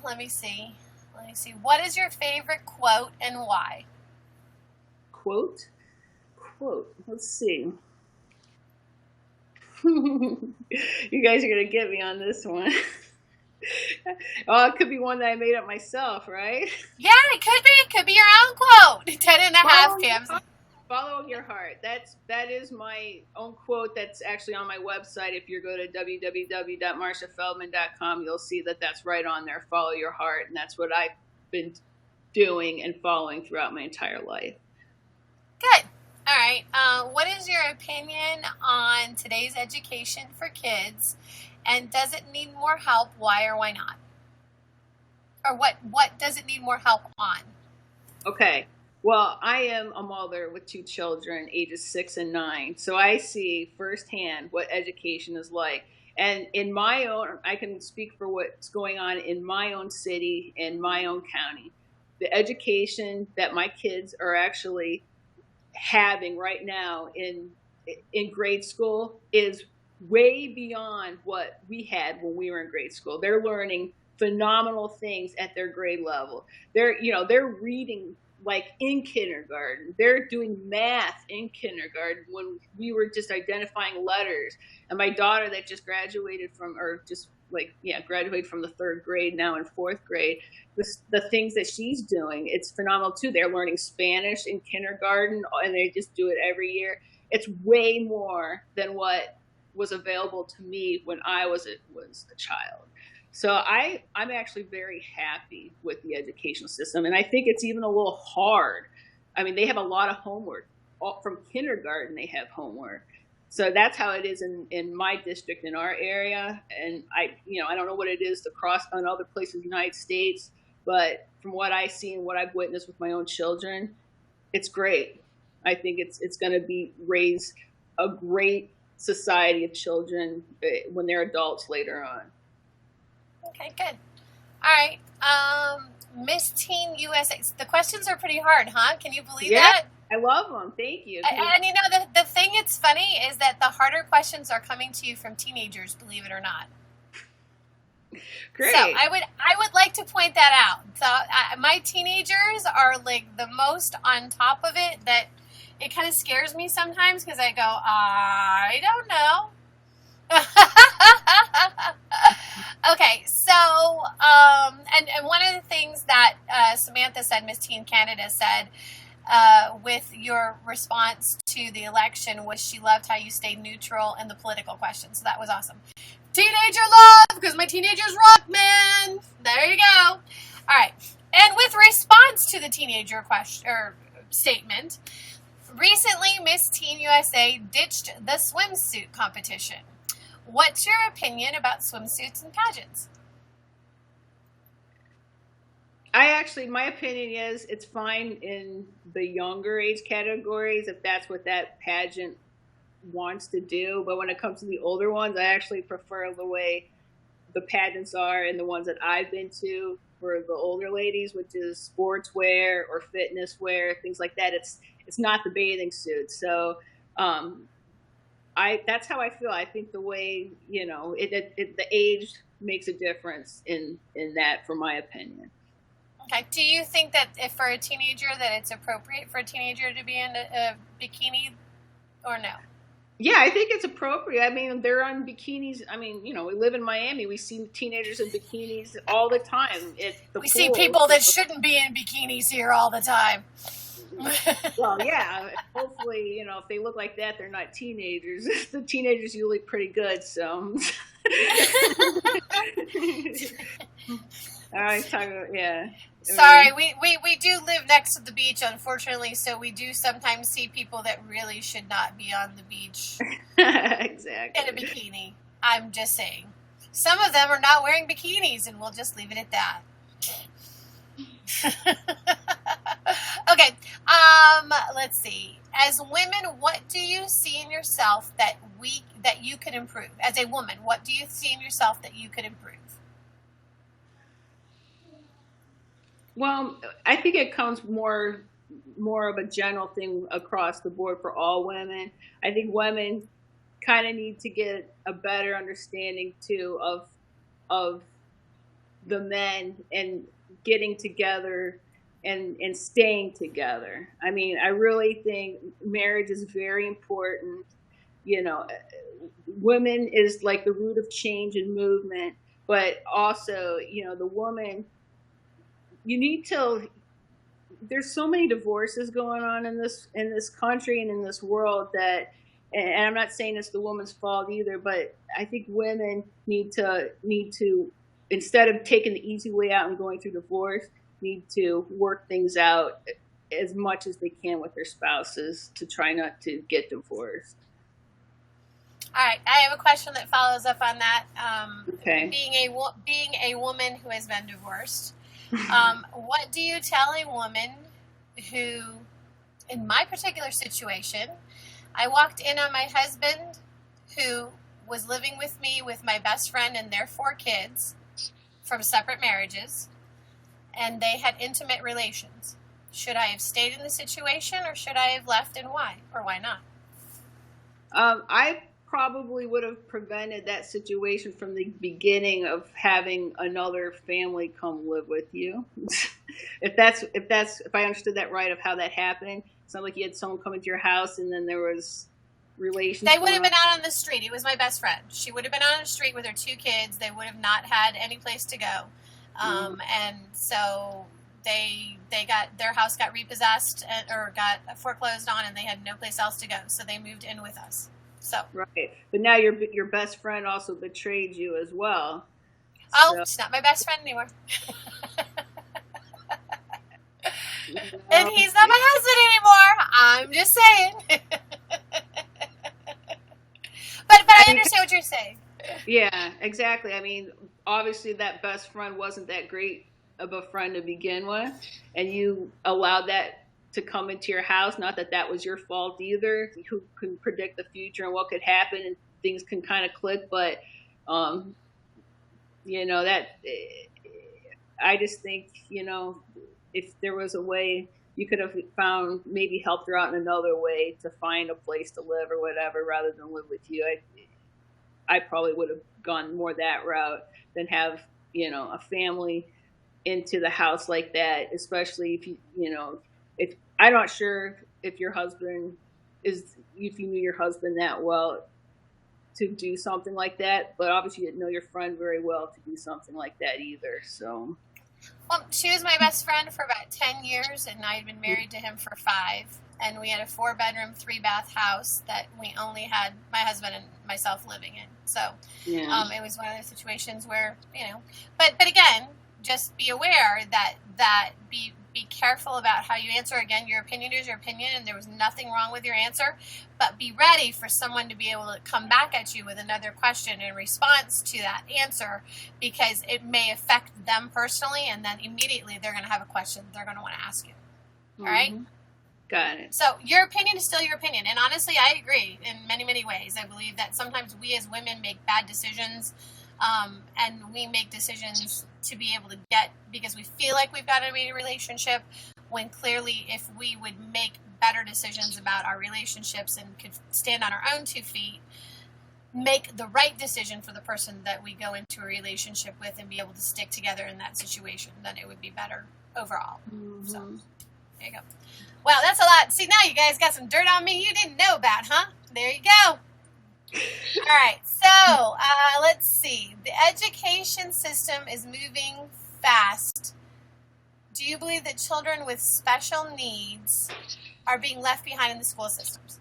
Let me see. What is your favorite quote and why? Quote. Let's see. You guys are going to get me on this one. Oh, it could be one that I made up myself, right? Yeah, it could be. It could be your own quote. 10.5 Pams. Follow your heart. That is my own quote. That's actually on my website. If you go to www.marshafeldman.com, you'll see that that's right on there. Follow your heart, and that's what I've been doing and following throughout my entire life. Good. All right. What is your opinion on today's education for kids, and does it need more help? Why or why not? Or what does it need more help on? Okay. Well, I am a mother with two children, ages 6 and 9. So I see firsthand what education is like. And in my own, I can speak for what's going on in my own city, in my own county. The education that my kids are actually having right now in grade school is way beyond what we had when we were in grade school. They're learning phenomenal things at their grade level. They're reading like in kindergarten. They're doing math in kindergarten when we were just identifying letters. And my daughter that just graduated from the 3rd grade, now in 4th grade, the things that she's doing, it's phenomenal too. They're learning Spanish in kindergarten, and they just do it every year. It's way more than what was available to me when I was a child. So I'm actually very happy with the educational system, and I think it's even a little hard. I mean, they have a lot of homework. From kindergarten, they have homework. So that's how it is in my district, in our area. And I don't know what it is across on other places in the United States, but from what I see and what I've witnessed with my own children, it's great. I think it's going to raise a great society of children when they're adults later on. Okay, good. All right. Miss Teen USA. The questions are pretty hard, huh? Can you believe that? I love them. Thank you. And the thing that's funny is that the harder questions are coming to you from teenagers, believe it or not. Great. So I would like to point that out. So my teenagers are like the most on top of it that it kind of scares me sometimes because I go, I don't know. Okay, so and one of the things that Samantha said, Miss Teen Canada said, with your response to the election was she loved how you stayed neutral in the political questions. So that was awesome. Teenager love, because my teenagers rock, man. There you go. All right. And with response to the teenager question or statement, recently Miss Teen USA ditched the swimsuit competition. What's your opinion about swimsuits and pageants? My opinion is it's fine in the younger age categories if that's what that pageant wants to do. But when it comes to the older ones, I actually prefer the way the pageants are, and the ones that I've been to for the older ladies, which is sportswear or fitness wear, things like that. It's not the bathing suit. So that's how I feel. I think the way, the age makes a difference in that, for my opinion. Okay. Do you think that if for a teenager that it's appropriate for a teenager to be in a bikini or no? Yeah, I think it's appropriate. I mean, they're on bikinis. I mean, we live in Miami. We see teenagers in bikinis all the time. We see people that shouldn't be in bikinis here all the time. Well, yeah. Hopefully, if they look like that, they're not teenagers. The teenagers usually look pretty good, so. All right, yeah. Sorry, we do live next to the beach, unfortunately, so we do sometimes see people that really should not be on the beach. Exactly. In a bikini. I'm just saying. Some of them are not wearing bikinis, and we'll just leave it at that. Okay, let's see. As women, what do you see in yourself that you could improve? As a woman, what do you see in yourself that you could improve? Well, I think it comes more of a general thing across the board for all women. I think women kind of need to get a better understanding too of the men and getting together and staying together. I mean, I really think marriage is very important. Women is like the root of change and movement, but also, the woman, you need to, there's so many divorces going on in this country and in this world that, and I'm not saying it's the woman's fault either, but I think women need to, instead of taking the easy way out and going through divorce, need to work things out as much as they can with their spouses to try not to get divorced. All right, I have a question that follows up on that. Okay. Being a woman who has been divorced, what do you tell a woman who, in my particular situation, I walked in on my husband who was living with me with my best friend and their 4 kids from separate marriages, and they had intimate relations. Should I have stayed in the situation, or should I have left, and why, or why not? I probably would have prevented that situation from the beginning of having another family come live with you. if I understood that right, of how that happened. It's not like you had someone come into your house and then there was relations. They would have been out on the street. It was my best friend. She would have been out on the street with her 2 kids. They would have not had any place to go. And so their house got repossessed or got foreclosed on, and they had no place else to go. So they moved in with us. So right, but now your best friend also betrayed you as well. Oh, so. She's not my best friend anymore. And he's not my husband anymore. I'm just saying. But I understand what you're saying. Yeah, exactly. I mean, obviously that best friend wasn't that great of a friend to begin with, and you allowed that to come into your house. Not that that was your fault either. Who can predict the future and what could happen, and things can kind of click. But, that I just think, if there was a way you could have found, maybe helped her out in another way to find a place to live or whatever, rather than live with you. I probably would have gone more that route than have, a family into the house like that, especially if I'm not sure if your husband if you knew your husband that well to do something like that, but obviously you didn't know your friend very well to do something like that either. So, well, she was my best friend for about 10 years, and I had been married to him for 5. And we had a 4-bedroom, 3-bath house that we only had my husband and myself living in. So, yeah. It was one of those situations where, but again, just be aware that be careful about how you answer. Again, your opinion is your opinion, and there was nothing wrong with your answer, but be ready for someone to be able to come back at you with another question in response to that answer, because it may affect them personally, and then immediately they're going to have a question they're going to want to ask you. All right? Got it. So your opinion is still your opinion, and honestly, I agree in many, many ways. I believe that sometimes we as women make bad decisions and we make decisions to be able to get, because we feel like we've got a relationship, when clearly if we would make better decisions about our relationships and could stand on our own 2 feet, make the right decision for the person that we go into a relationship with and be able to stick together in that situation, then it would be better overall. Mm-hmm. So there you go. Well, that's a lot. See, now you guys got some dirt on me you didn't know about, huh? There you go. All right. So let's see. The education system is moving fast. Do you believe that children with special needs are being left behind in the school systems?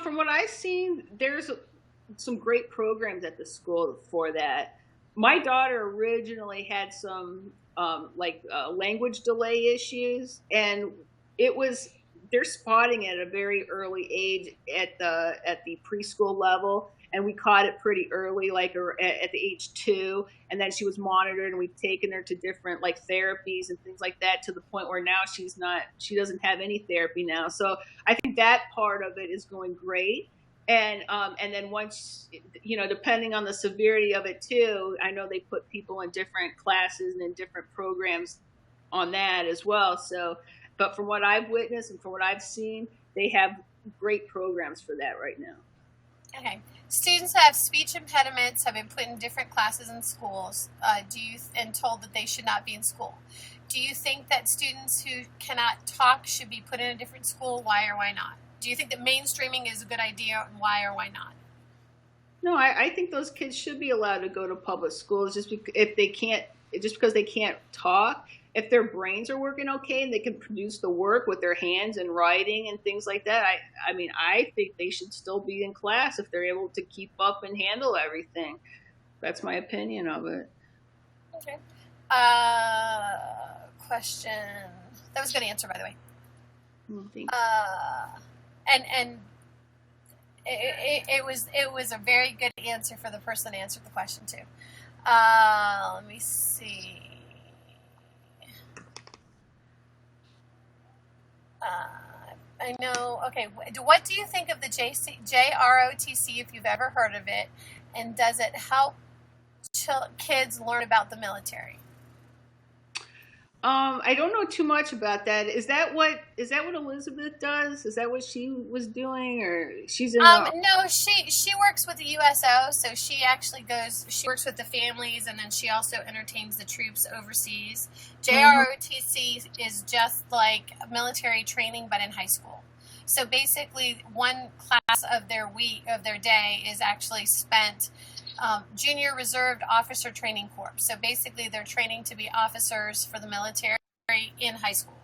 From what I've seen, there's some great programs at the school for that. My daughter originally had some language delay issues, and they're spotting it at a very early age at the preschool level, and we caught it pretty early, like at the age 2, and then she was monitored, and we've taken her to different therapies and things like that, to the point where now she doesn't have any therapy now. So I think that part of it is going great. And then once, depending on the severity of it too, I know they put people in different classes and in different programs on that as well. So, but from what I've witnessed and from what I've seen, they have great programs for that right now. Okay. Students who have speech impediments have been put in different classes in schools, and told that they should not be in school. Do you think that students who cannot talk should be put in a different school? Why or why not? Do you think that mainstreaming is a good idea, and why or why not? No, I think those kids should be allowed to go to public schools just because they can't talk. If their brains are working okay and they can produce the work with their hands and writing and things like that, I think they should still be in class if they're able to keep up and handle everything. That's my opinion of it. Okay. Question. That was a good answer, by the way. Thanks. And it was a very good answer for the person that answered the question too. Let me see. I know. Okay. What do you think of the JROTC, if you've ever heard of it, and does it help kids learn about the military? I don't know too much about that. Is that what Elizabeth does? Is that what she was doing, or she's in? No, she works with the USO, so she works with the families, and then she also entertains the troops overseas. JROTC is just like military training, but in high school. So basically, one class of their day is actually spent. Junior Reserved Officer Training Corps. So basically they're training to be officers for the military in high school.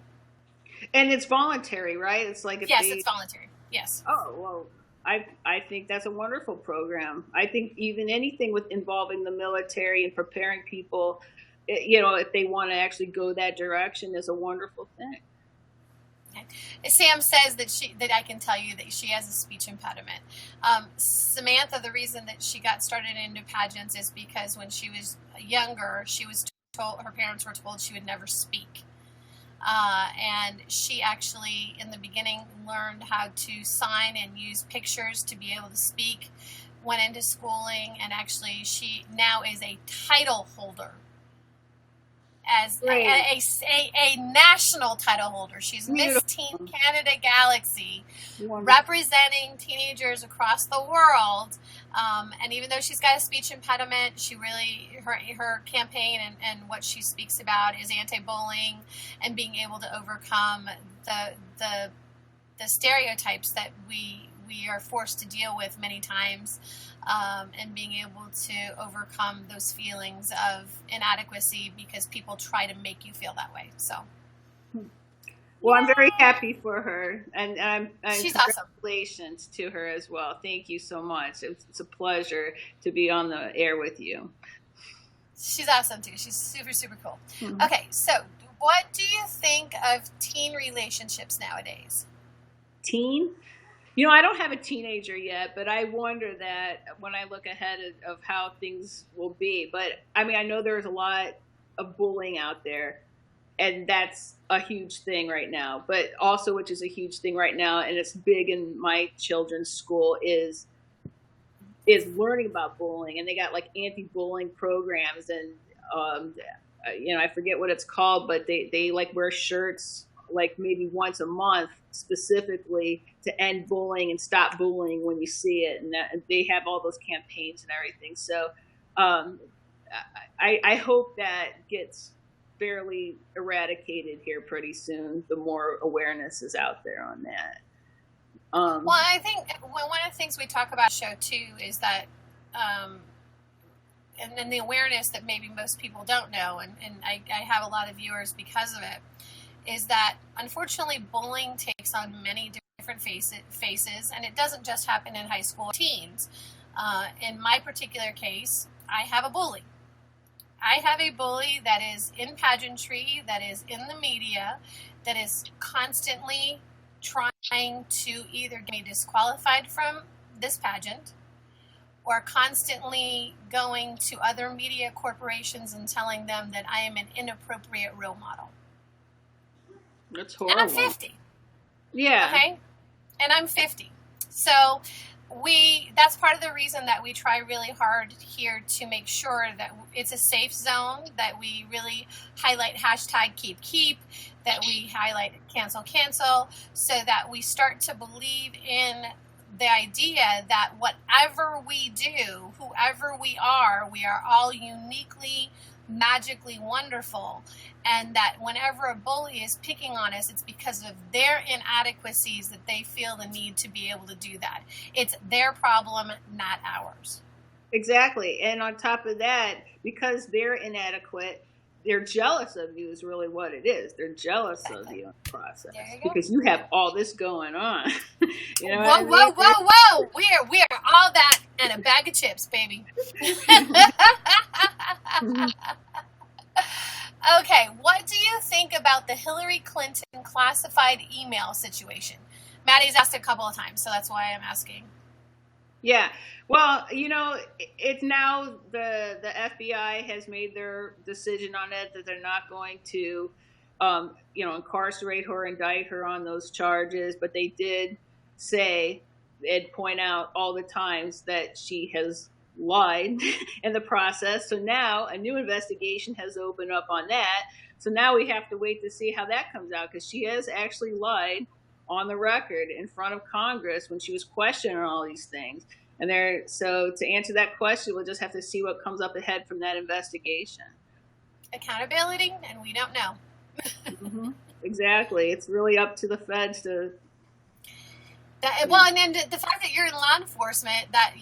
And it's voluntary, right? It's like it's voluntary. Yes. Oh, well, I think that's a wonderful program. I think even anything with involving the military and preparing people, if they want to actually go that direction, is a wonderful thing. Sam says that I can tell you that she has a speech impediment. Samantha, the reason that she got started into pageants is because when she was younger, she was told, her parents were told she would never speak. And she actually, in the beginning, learned how to sign and use pictures to be able to speak, went into schooling, and actually she now is a title holder. As a national title holder. She's Miss Teen Canada Galaxy, representing teenagers across the world. And even though she's got a speech impediment, she really, her campaign and what she speaks about is anti-bullying and being able to overcome the stereotypes that we are forced to deal with many times. And being able to overcome those feelings of inadequacy because people try to make you feel that way. So, well, I'm very happy for her, and she's congratulations to her as well. Thank you so much. It's a pleasure to be on the air with you. She's awesome too. She's super, super cool. Mm-hmm. Okay, so what do you think of teen relationships nowadays? Teen? I don't have a teenager yet, but I wonder that when I look ahead of how things will be. But, I know there's a lot of bullying out there, and that's a huge thing right now. But also, which is a huge thing right now, and it's big in my children's school, is is learning about bullying, and they got like anti-bullying programs, and I forget what it's called, but they like wear shirts like maybe once a month specifically to end bullying and stop bullying when you see it, and they have all those campaigns and everything. So I hope that gets fairly eradicated here pretty soon. The more awareness is out there on that. Well, I think one of the things we talk about on the show too is that, and then the awareness that maybe most people don't know, and I have a lot of viewers because of it, is that unfortunately bullying takes on many different faces, and it doesn't just happen in high school teens. In my particular case, I have a bully. I have a bully that is in pageantry, that is in the media, that is constantly trying to either get me disqualified from this pageant, or constantly going to other media corporations and telling them that I am an inappropriate role model. That's horrible. And I'm 50. Yeah. Okay? And I'm 50. So that's part of the reason that we try really hard here to make sure that it's a safe zone, that we really highlight hashtag keep, that we highlight cancel, so that we start to believe in the idea that whatever we do, whoever we are all uniquely, magically wonderful, and that whenever a bully is picking on us, it's because of their inadequacies that they feel the need to be able to do that. It's their problem, not ours. Exactly. And on top of that, because they're inadequate, they're jealous of you is really what it is. They're jealous of you in the process because you have all this going on. You know whoa. We are all that and a bag of chips, baby. Okay, what do you think about the Hillary Clinton classified email situation? Maddie's asked a couple of times, so that's why I'm asking. Yeah. Well, it's now the FBI has made their decision on it, that they're not going to, incarcerate her, indict her on those charges. But they did say, they'd point out all the times that she has lied in the process. So now a new investigation has opened up on that. So now we have to wait to see how that comes out, because she has actually lied on the record in front of Congress when she was questioning all these things. And so to answer that question, we'll just have to see what comes up ahead from that investigation. Accountability, and we don't know. Mm-hmm. Exactly. It's really up to the feds to. Well, and then the fact that you're in law enforcement, that's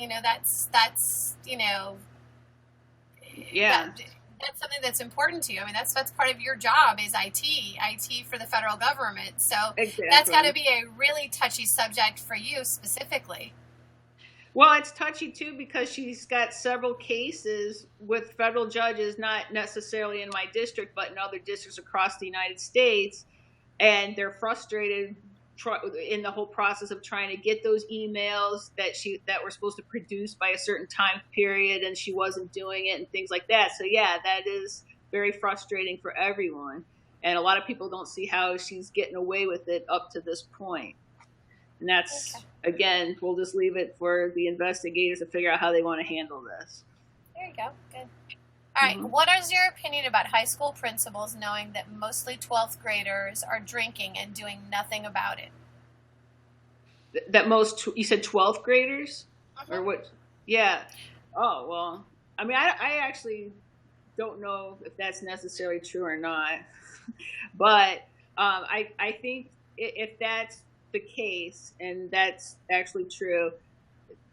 yeah. That's something that's important to you. I mean, that's part of your job is IT for the federal government. So exactly. That's got to be a really touchy subject for you specifically. Well, it's touchy, too, because she's got several cases with federal judges, not necessarily in my district, but in other districts across the United States. And they're frustrated in the whole process of trying to get those emails that were supposed to produce by a certain time period, and she wasn't doing it and things like that. So, yeah, that is very frustrating for everyone. And a lot of people don't see how she's getting away with it up to this point. And that's, again, we'll just leave it for the investigators to figure out how they want to handle this. There you go. Good. All right. Mm-hmm. What is your opinion about high school principals knowing that mostly 12th graders are drinking and doing nothing about it? You said 12th graders? Mm-hmm. Or what? Yeah. Oh, well, I mean, I actually don't know if that's necessarily true or not. But I think if that's the case and that's actually true,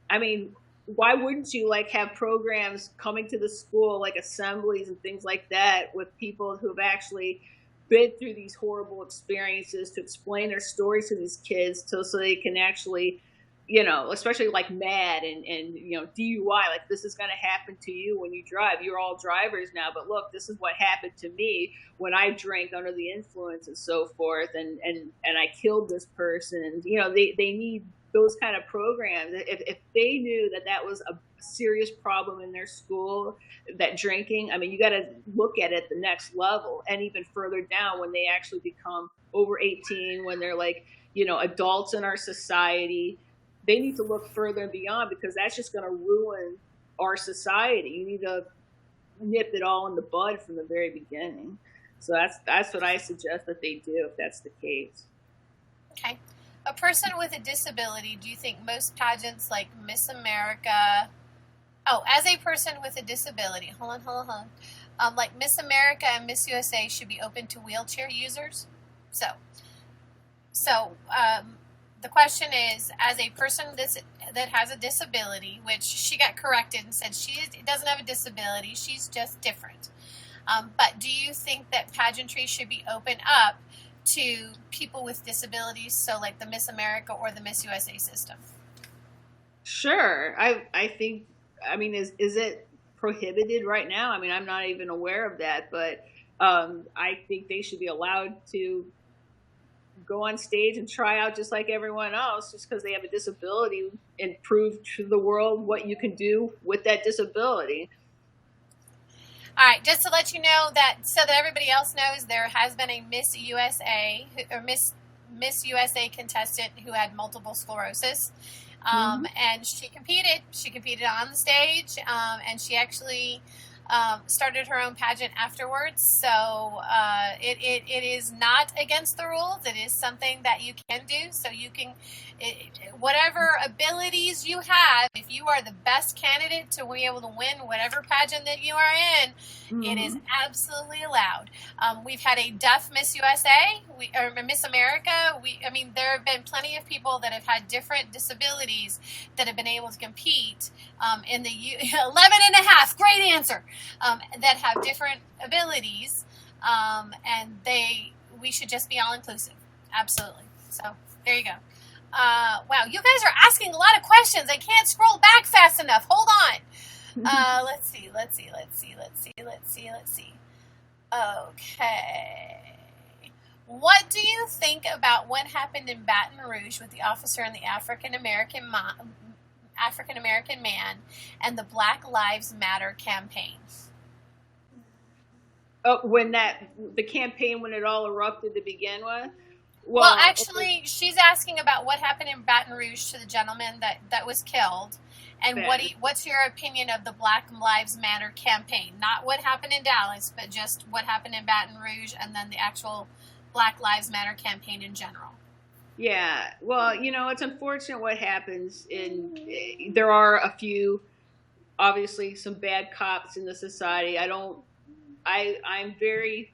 I mean, why wouldn't you have programs coming to the school, like assemblies and things like that, with people who have actually been through these horrible experiences to explain their stories to these kids so they can actually, especially MAD and DUI, this is going to happen to you when you drive. You're all drivers now, but look, this is what happened to me when I drank under the influence and so forth, and I killed this person. And, they need those kind of programs. If they knew that was a serious problem in their school, that drinking, I mean, you got to look at it the next level and even further down when they actually become over 18, when they're adults in our society. they need to look further and beyond, because that's just going to ruin our society. You need to nip it all in the bud from the very beginning. So that's what I suggest that they do, if that's the case. Okay. A person with a disability, do you think most pageants like Miss America, as a person with a disability, hold on. Like Miss America and Miss USA should be open to wheelchair users? So the question is, as a person that has a disability, which she got corrected and said she doesn't have a disability, she's just different. But do you think that pageantry should be open up to people with disabilities, so like the Miss America or the Miss USA system? Sure. I think, is it prohibited right now? I'm not even aware of that, but I think they should be allowed to go on stage and try out just like everyone else, just because they have a disability, and prove to the world what you can do with that disability. All right, just to let you know that, so that everybody else knows, there has been a Miss USA or Miss USA contestant who had multiple sclerosis, and she competed. She competed on the stage, and she actually started her own pageant afterwards. So it is not against the rules. It is something that you can do. So you can, whatever abilities you have, if you are the best candidate to be able to win whatever pageant that you are in, it is absolutely allowed. We've had a deaf Miss USA, or Miss America. There have been plenty of people that have had different disabilities that have been able to compete in the 11 and a half, great answer, that have different abilities, and we should just be all inclusive. Absolutely. So there you go. Wow, you guys are asking a lot of questions. I can't scroll back fast enough. Hold on. Let's see. Okay. What do you think about what happened in Baton Rouge with the officer and the African American man and the Black Lives Matter campaign? Oh, when it all erupted to begin with? Well, actually, she's asking about what happened in Baton Rouge to the gentleman that was killed, and what's your opinion of the Black Lives Matter campaign? Not what happened in Dallas, but just what happened in Baton Rouge, and then the actual Black Lives Matter campaign in general. Yeah, well, it's unfortunate what happens. There are a few, obviously, some bad cops in the society. I'm very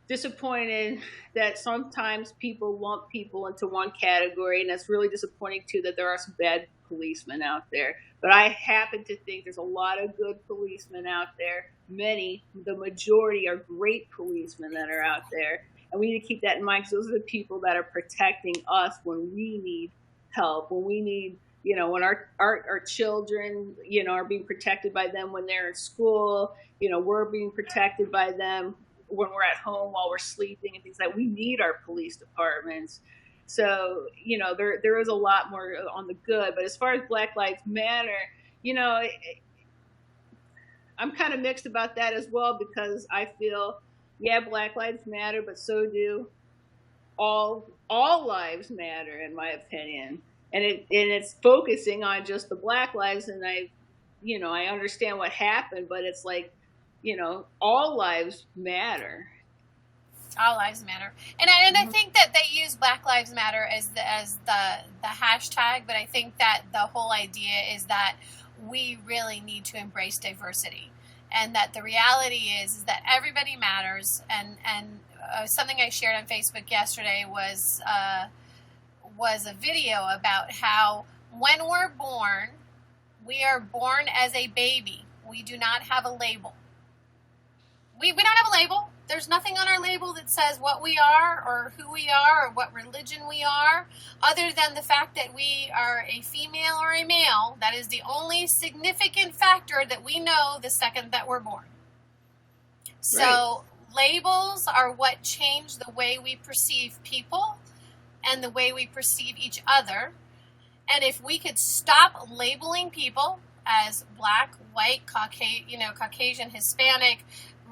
disappointed that sometimes people lump people into one category, and that's really disappointing too, that there are some bad policemen out there. But I happen to think there's a lot of good policemen out there. The majority are great policemen that are out there. And we need to keep that in mind, because those are the people that are protecting us when we need help, when we need, when our children, are being protected by them when they're in school, we're being protected by them when we're at home while we're sleeping and things like that. We need our police departments. So, there is a lot more on the good. But as far as Black Lives Matter, I'm kind of mixed about that as well, because I feel, yeah, Black Lives Matter, but so do all lives matter, in my opinion. And it's focusing on just the Black lives, and I understand what happened, but it's like, all lives matter. All lives matter, and I think that they use Black Lives Matter as the hashtag, but I think that the whole idea is that we really need to embrace diversity. And that the reality is that everybody matters. And something I shared on Facebook yesterday was a video about how when we're born, we are born as a baby. We do not have a label. We don't have a label. There's nothing on our label that says what we are or who we are or what religion we are, other than the fact that we are a female or a male. That is the only significant factor that we know the second that we're born. So labels are what change the way we perceive people and the way we perceive each other. And if we could stop labeling people as black, white, Caucasian, Hispanic,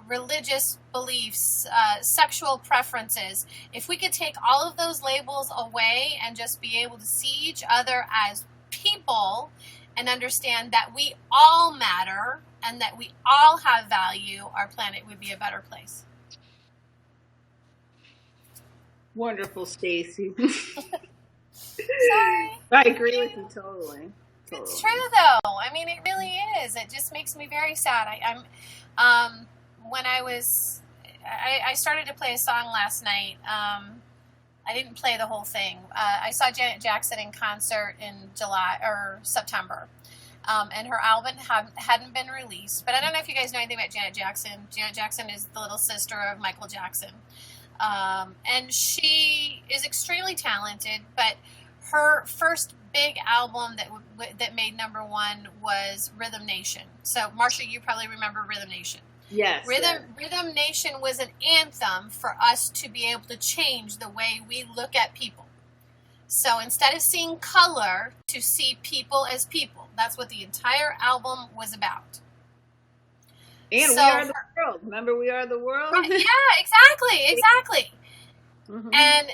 religious beliefs, sexual preferences, if we could take all of those labels away and just be able to see each other as people and understand that we all matter and that we all have value, our planet would be a better place. Wonderful, Stacy. Sorry. I agree with you totally. It's true, though. I mean, it really is. It just makes me very sad. When I started to play a song last night. I didn't play the whole thing. I saw Janet Jackson in concert in July or September. And her album hadn't been released. But I don't know if you guys know anything about Janet Jackson. Janet Jackson is the little sister of Michael Jackson. And she is extremely talented, but her first big album that made number one was Rhythm Nation. So, Marsha, you probably remember Rhythm Nation. Yes. Rhythm Nation was an anthem for us to be able to change the way we look at people. So instead of seeing color, to see people as people. That's what the entire album was about. And so, We Are the World. Remember We Are the World? Yeah, exactly. Mm-hmm. And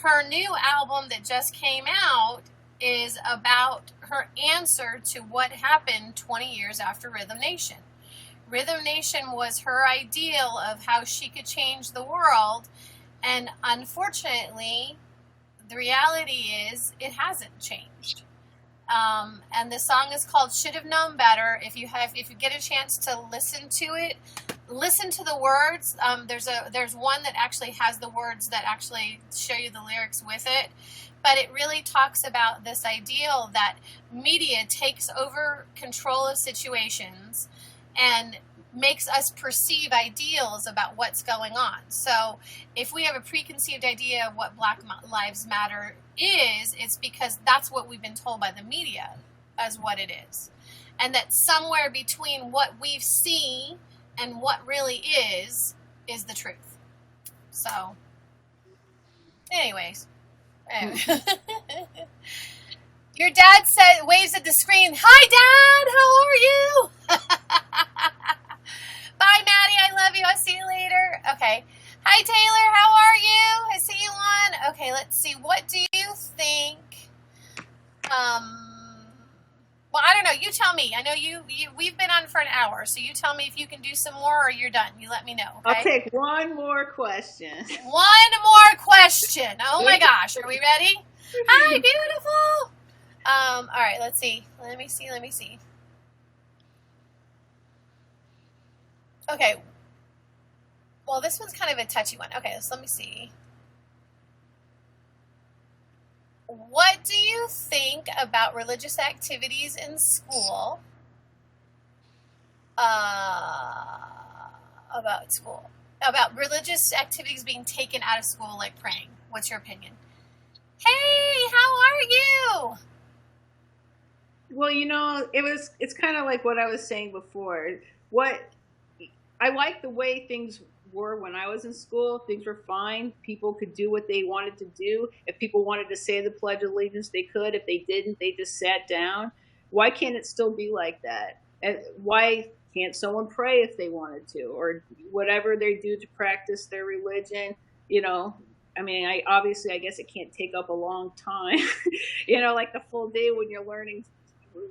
her new album that just came out is about her answer to what happened 20 years after Rhythm Nation. Rhythm Nation was her ideal of how she could change the world, and unfortunately, the reality is it hasn't changed. And the song is called "Should Have Known Better." If you get a chance to listen to it, listen to the words. There's one that actually has the words that actually show you the lyrics with it. But it really talks about this ideal that media takes over control of situations and makes us perceive ideals about what's going on. So if we have a preconceived idea of what Black Lives Matter is, it's because that's what we've been told by the media as what it is. And that somewhere between what we've seen and what really is the truth. So, anyways. Your dad waves at the screen. Hi, Dad. How are you? Bye, Maddie. I love you. I'll see you later. Okay. Hi, Taylor. How are you? I see you on. Okay, let's see. What do you think? Well, I don't know. You tell me. I know we've been on for an hour, so you tell me if you can do some more or you're done. You let me know. Okay? I'll take one more question. One more question. Oh my gosh. Are we ready? Hi, beautiful. All right, let's see. Let me see. Okay. Well, this one's kind of a touchy one. Okay, so let me see. What do you think about religious activities in school? About religious activities being taken out of school, like praying. What's your opinion? Hey, how are you? Well, it's kind of like what I was saying before. I like the way things were when I was in school. Things were fine. People could do what they wanted to do. If people wanted to say the Pledge of Allegiance, they could. If they didn't, they just sat down. Why can't it still be like that? And why can't someone pray if they wanted to, or whatever they do to practice their religion? I mean, I guess it can't take up a long time, like the full day when you're learning,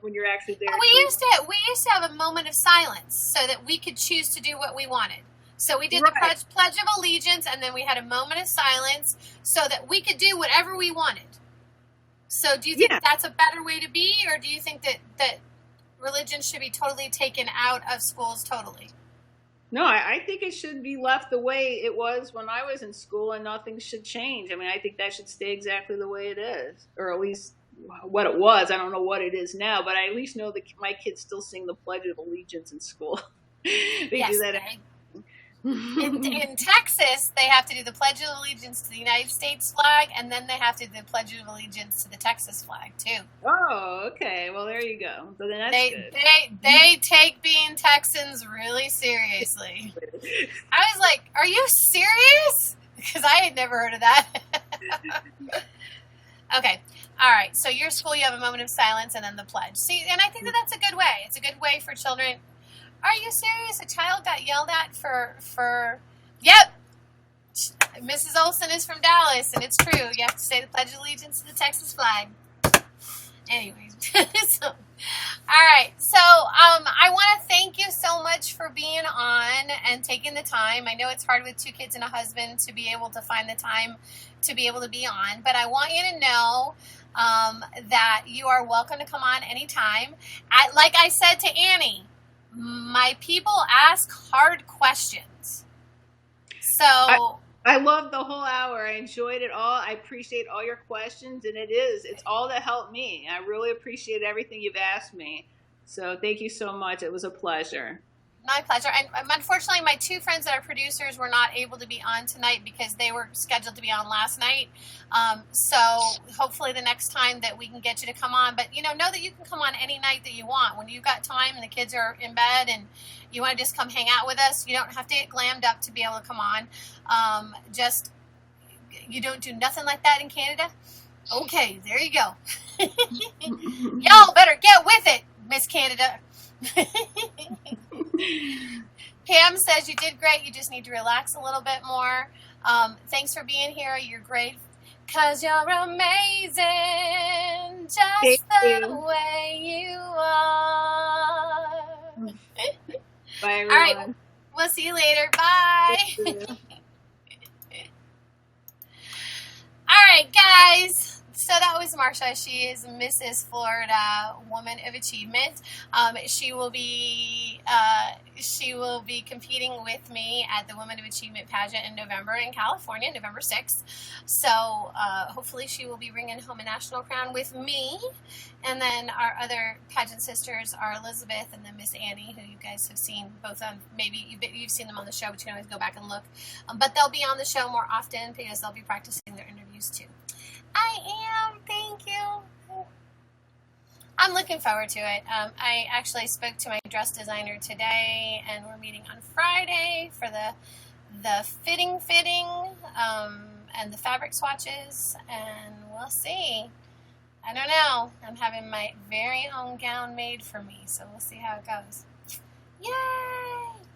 when you're actually there. We used to have a moment of silence so that we could choose to do what we wanted. So we did the Pledge of Allegiance, and then we had a moment of silence so that we could do whatever we wanted. So do you think that's a better way to be, or do you think that religion should be totally taken out of schools totally? No, I think it should be left the way it was when I was in school, and nothing should change. I mean, I think that should stay exactly the way it is, or at least what it was. I don't know what it is now, but I at least know that my kids still sing the Pledge of Allegiance in school. They do that. In Texas, they have to do the Pledge of Allegiance to the United States flag, and then they have to do the Pledge of Allegiance to the Texas flag, too. Oh, okay. Well, there you go. So then that's good. They take being Texans really seriously. I was like, are you serious? Because I had never heard of that. Okay. All right. So your school, you have a moment of silence and then the pledge. See, and I think that's a good way. It's a good way for children. Are you serious? A child got yelled at for yep. Mrs. Olson is from Dallas, and it's true. You have to say the Pledge of Allegiance to the Texas flag. Anyways, so, all right. So I want to thank you so much for being on and taking the time. I know it's hard with 2 kids and a husband to be able to find the time to be able to be on, but I want you to know that you are welcome to come on anytime. Like I said to Annie, my people ask hard questions. So I loved the whole hour. I enjoyed it all. I appreciate all your questions, and it's all that helped me. I really appreciate everything you've asked me. So thank you so much. It was a pleasure. My pleasure. And unfortunately, my 2 friends that are producers were not able to be on tonight because they were scheduled to be on last night. So hopefully the next time that we can get you to come on. But, know that you can come on any night that you want. When you've got time and the kids are in bed and you want to just come hang out with us, you don't have to get glammed up to be able to come on. You don't do nothing like that in Canada? Okay, there you go. Y'all better get with it, Miss Canada. Pam says you did great. You just need to relax a little bit more. Thanks for being here. You're great. 'Cause you're amazing just the way you are. Bye, everyone. All right. We'll see you later. Bye. All right, guys. So that was Marsha. She is Mrs. Florida Woman of Achievement. She will be competing with me at the Woman of Achievement pageant in November in California, November 6th. So hopefully she will be bringing home a national crown with me. And then our other pageant sisters are Elizabeth and then Miss Annie, who you guys have seen both on, maybe you've seen them on the show, but you can always go back and look. But they'll be on the show more often because they'll be practicing their interviews too. I am. Thank you. I'm looking forward to it. I actually spoke to my dress designer today, and we're meeting on Friday for the fitting and the fabric swatches, and we'll see. I don't know. I'm having my very own gown made for me, so we'll see how it goes. Yay!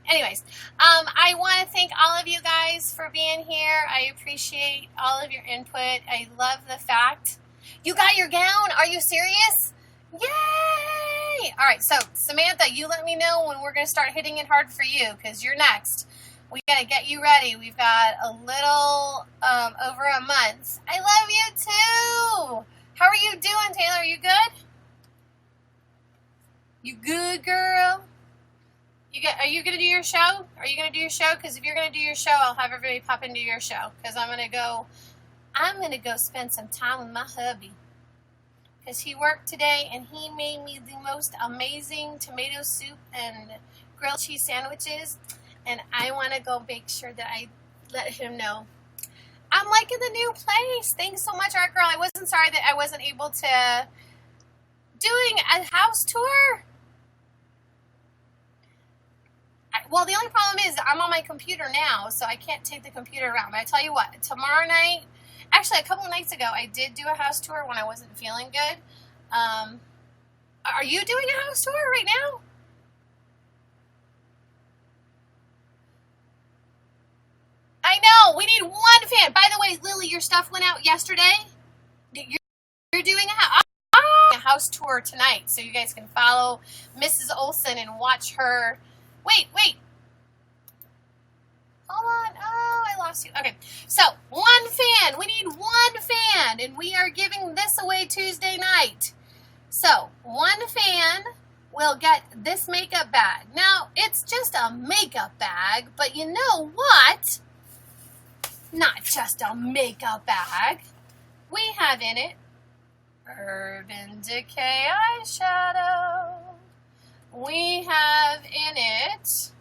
Anyways, I want to thank all of you guys for being here. I appreciate all of your input. I love the fact you got your gown. Are you serious? Yay! All right, so Samantha, you let me know when we're going to start hitting it hard for you because you're next. We got to get you ready. We've got a little over a month. I love you too. How are you doing, Taylor? Are you good? You good, girl? Are you going to do your show? Are you going to do your show? Because if you're going to do your show, I'll have everybody pop into your show. Because I'm going to go spend some time with my hubby. Because he worked today and he made me the most amazing tomato soup and grilled cheese sandwiches. And I want to go make sure that I let him know I'm liking the new place. Thanks so much, Art Girl. I wasn't sorry that I wasn't able to doing a house tour. Well, the only problem is I'm on my computer now, so I can't take the computer around. But I tell you what, tomorrow night, actually a couple of nights ago, I did do a house tour when I wasn't feeling good. Are you doing a house tour right now? I know, we need one fan. By the way, Lily, your stuff went out yesterday. You're doing a house tour tonight, so you guys can follow Mrs. Olson and watch her. Wait. Hold on. Oh, I lost you. Okay. So, one fan. We need one fan. And we are giving this away Tuesday night. So, one fan will get this makeup bag. Now, it's just a makeup bag, but you know what? Not just a makeup bag. We have in it Urban Decay eyeshadow. We have in it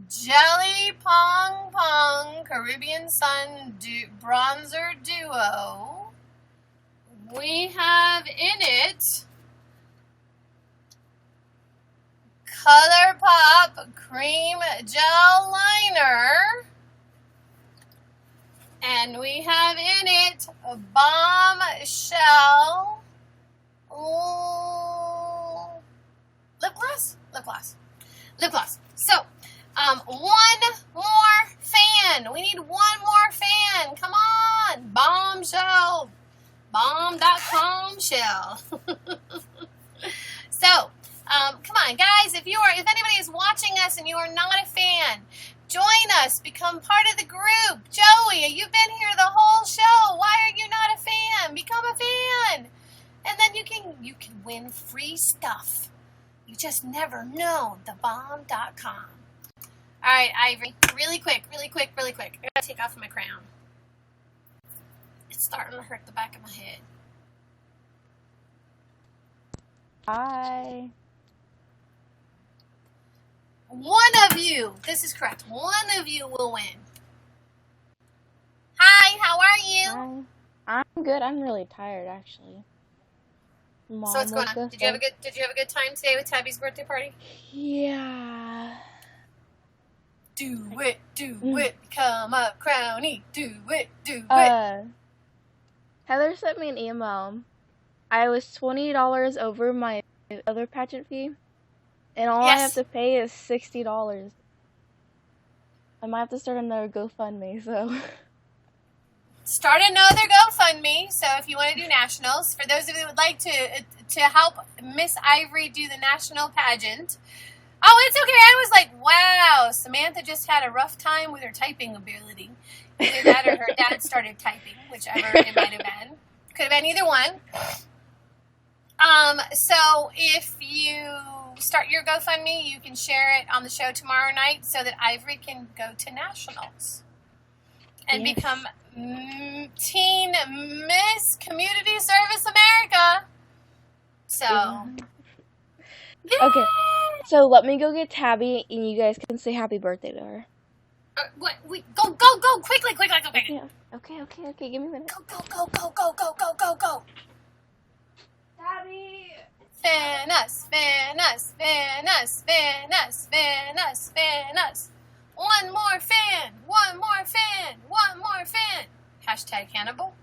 Jelly Pong Pong Caribbean Sun Bronzer Duo. We have in it ColourPop Cream Gel Liner. And we have in it Bombshell lip gloss. So, one more fan. We need one more fan. Come on. Bombshell bomb.com shell. So, come on, guys. If anybody is watching us and you are not a fan, join us. Become part of the group. Joey, you've been here the whole show. Why are you not a fan? Become a fan, and then you can win free stuff. You just never know. Thebomb.com. All right, Ivory. Really quick. I gotta take off my crown. It's starting to hurt the back of my head. Hi. One of you, this is correct, one of you will win. Hi, how are you? Hi. I'm good. I'm really tired, actually. Mom, So what's going on? Did you have a good time today with Tabby's birthday party? Yeah. Do it, become a crownie. Do it. Heather sent me an email. I was $20 over my other pageant fee, and all I have to pay is $60. I might have to start another GoFundMe, so. Start another GoFundMe, so if you want to do nationals, for those of you who would like to help Miss Ivory do the national pageant. Oh, it's okay. I was like, wow, Samantha just had a rough time with her typing ability. Either that or her dad started typing, whichever it might have been. Could have been either one. So if you start your GoFundMe, you can share it on the show tomorrow night so that Ivory can go to nationals and become Teen Miss Community Service America. So, Okay, so let me go get Tabby, and you guys can say happy birthday to her. Go, quickly. Okay, give me a minute. Go. Tabby! Fan us. One more fan. Hashtag Hannibal.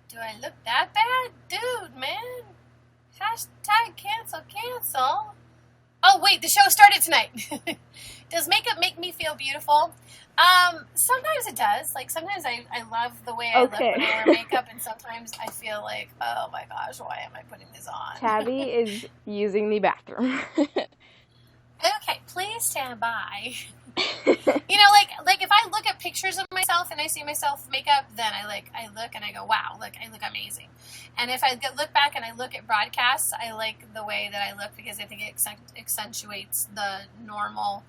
Do I look that bad? Dude, man. Hashtag cancel. Oh, wait, the show started tonight. Does makeup make me feel beautiful? Sometimes it does. Like, sometimes I love the way I look when I wear makeup, and sometimes I feel like, oh my gosh, why am I putting this on? Tabby is using the bathroom. Okay, please stand by. You know, like if I look at pictures of myself and I see myself makeup, then I look and I go, wow, look, I look amazing. And if I look back and I look at broadcasts, I like the way that I look because I think it accentuates the normal,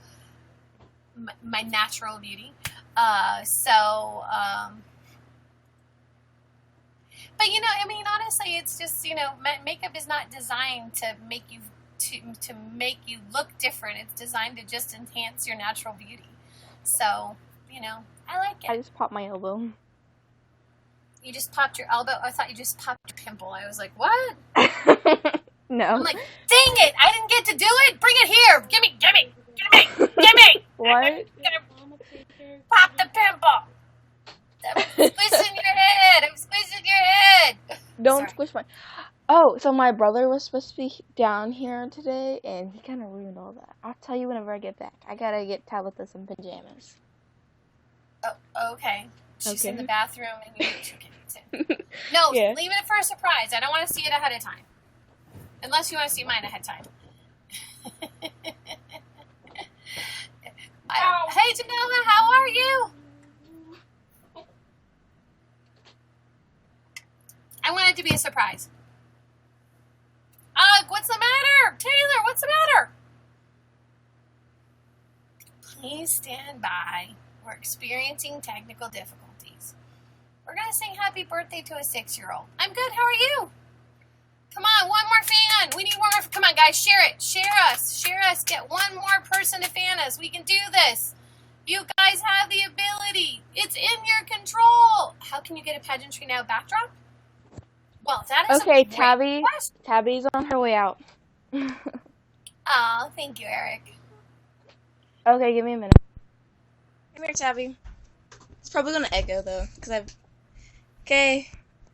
my natural beauty. But you know, I mean, honestly, it's just, you know, makeup is not designed to make you to make you look different. It's designed to just enhance your natural beauty. So, you know, I like it. I just popped my elbow. You just popped your elbow? I thought you just popped your pimple. I was like, what? No. I'm like, dang it! I didn't get to do it. Bring it here. Give me. What? I'm gonna pop the pimple. I'm squishing your head. Don't squish my... Oh, so my brother was supposed to be down here today, and he kind of ruined all that. I'll tell you whenever I get back. I gotta get Tabitha some pajamas. Oh, okay. She's in the bathroom, and you can. No, leave it for a surprise. I don't want to see it ahead of time. Unless you want to see mine ahead of time. Hey, Janelle, how are you? I want it to be a surprise. What's the matter? Taylor, what's the matter? Please stand by. We're experiencing technical difficulties. We're going to sing happy birthday to a 6-year-old. I'm good. How are you? Come on, one more fan. We need one more. Come on, guys. Share it. Share us. Get one more person to fan us. We can do this. You guys have the ability. It's in your control. How can you get a pageantry now backdrop? Well, that is okay, a great question. Tabby's on her way out. Oh, thank you, Eric. Okay, give me a minute. Come here, Tabby. It's probably gonna echo though, Okay,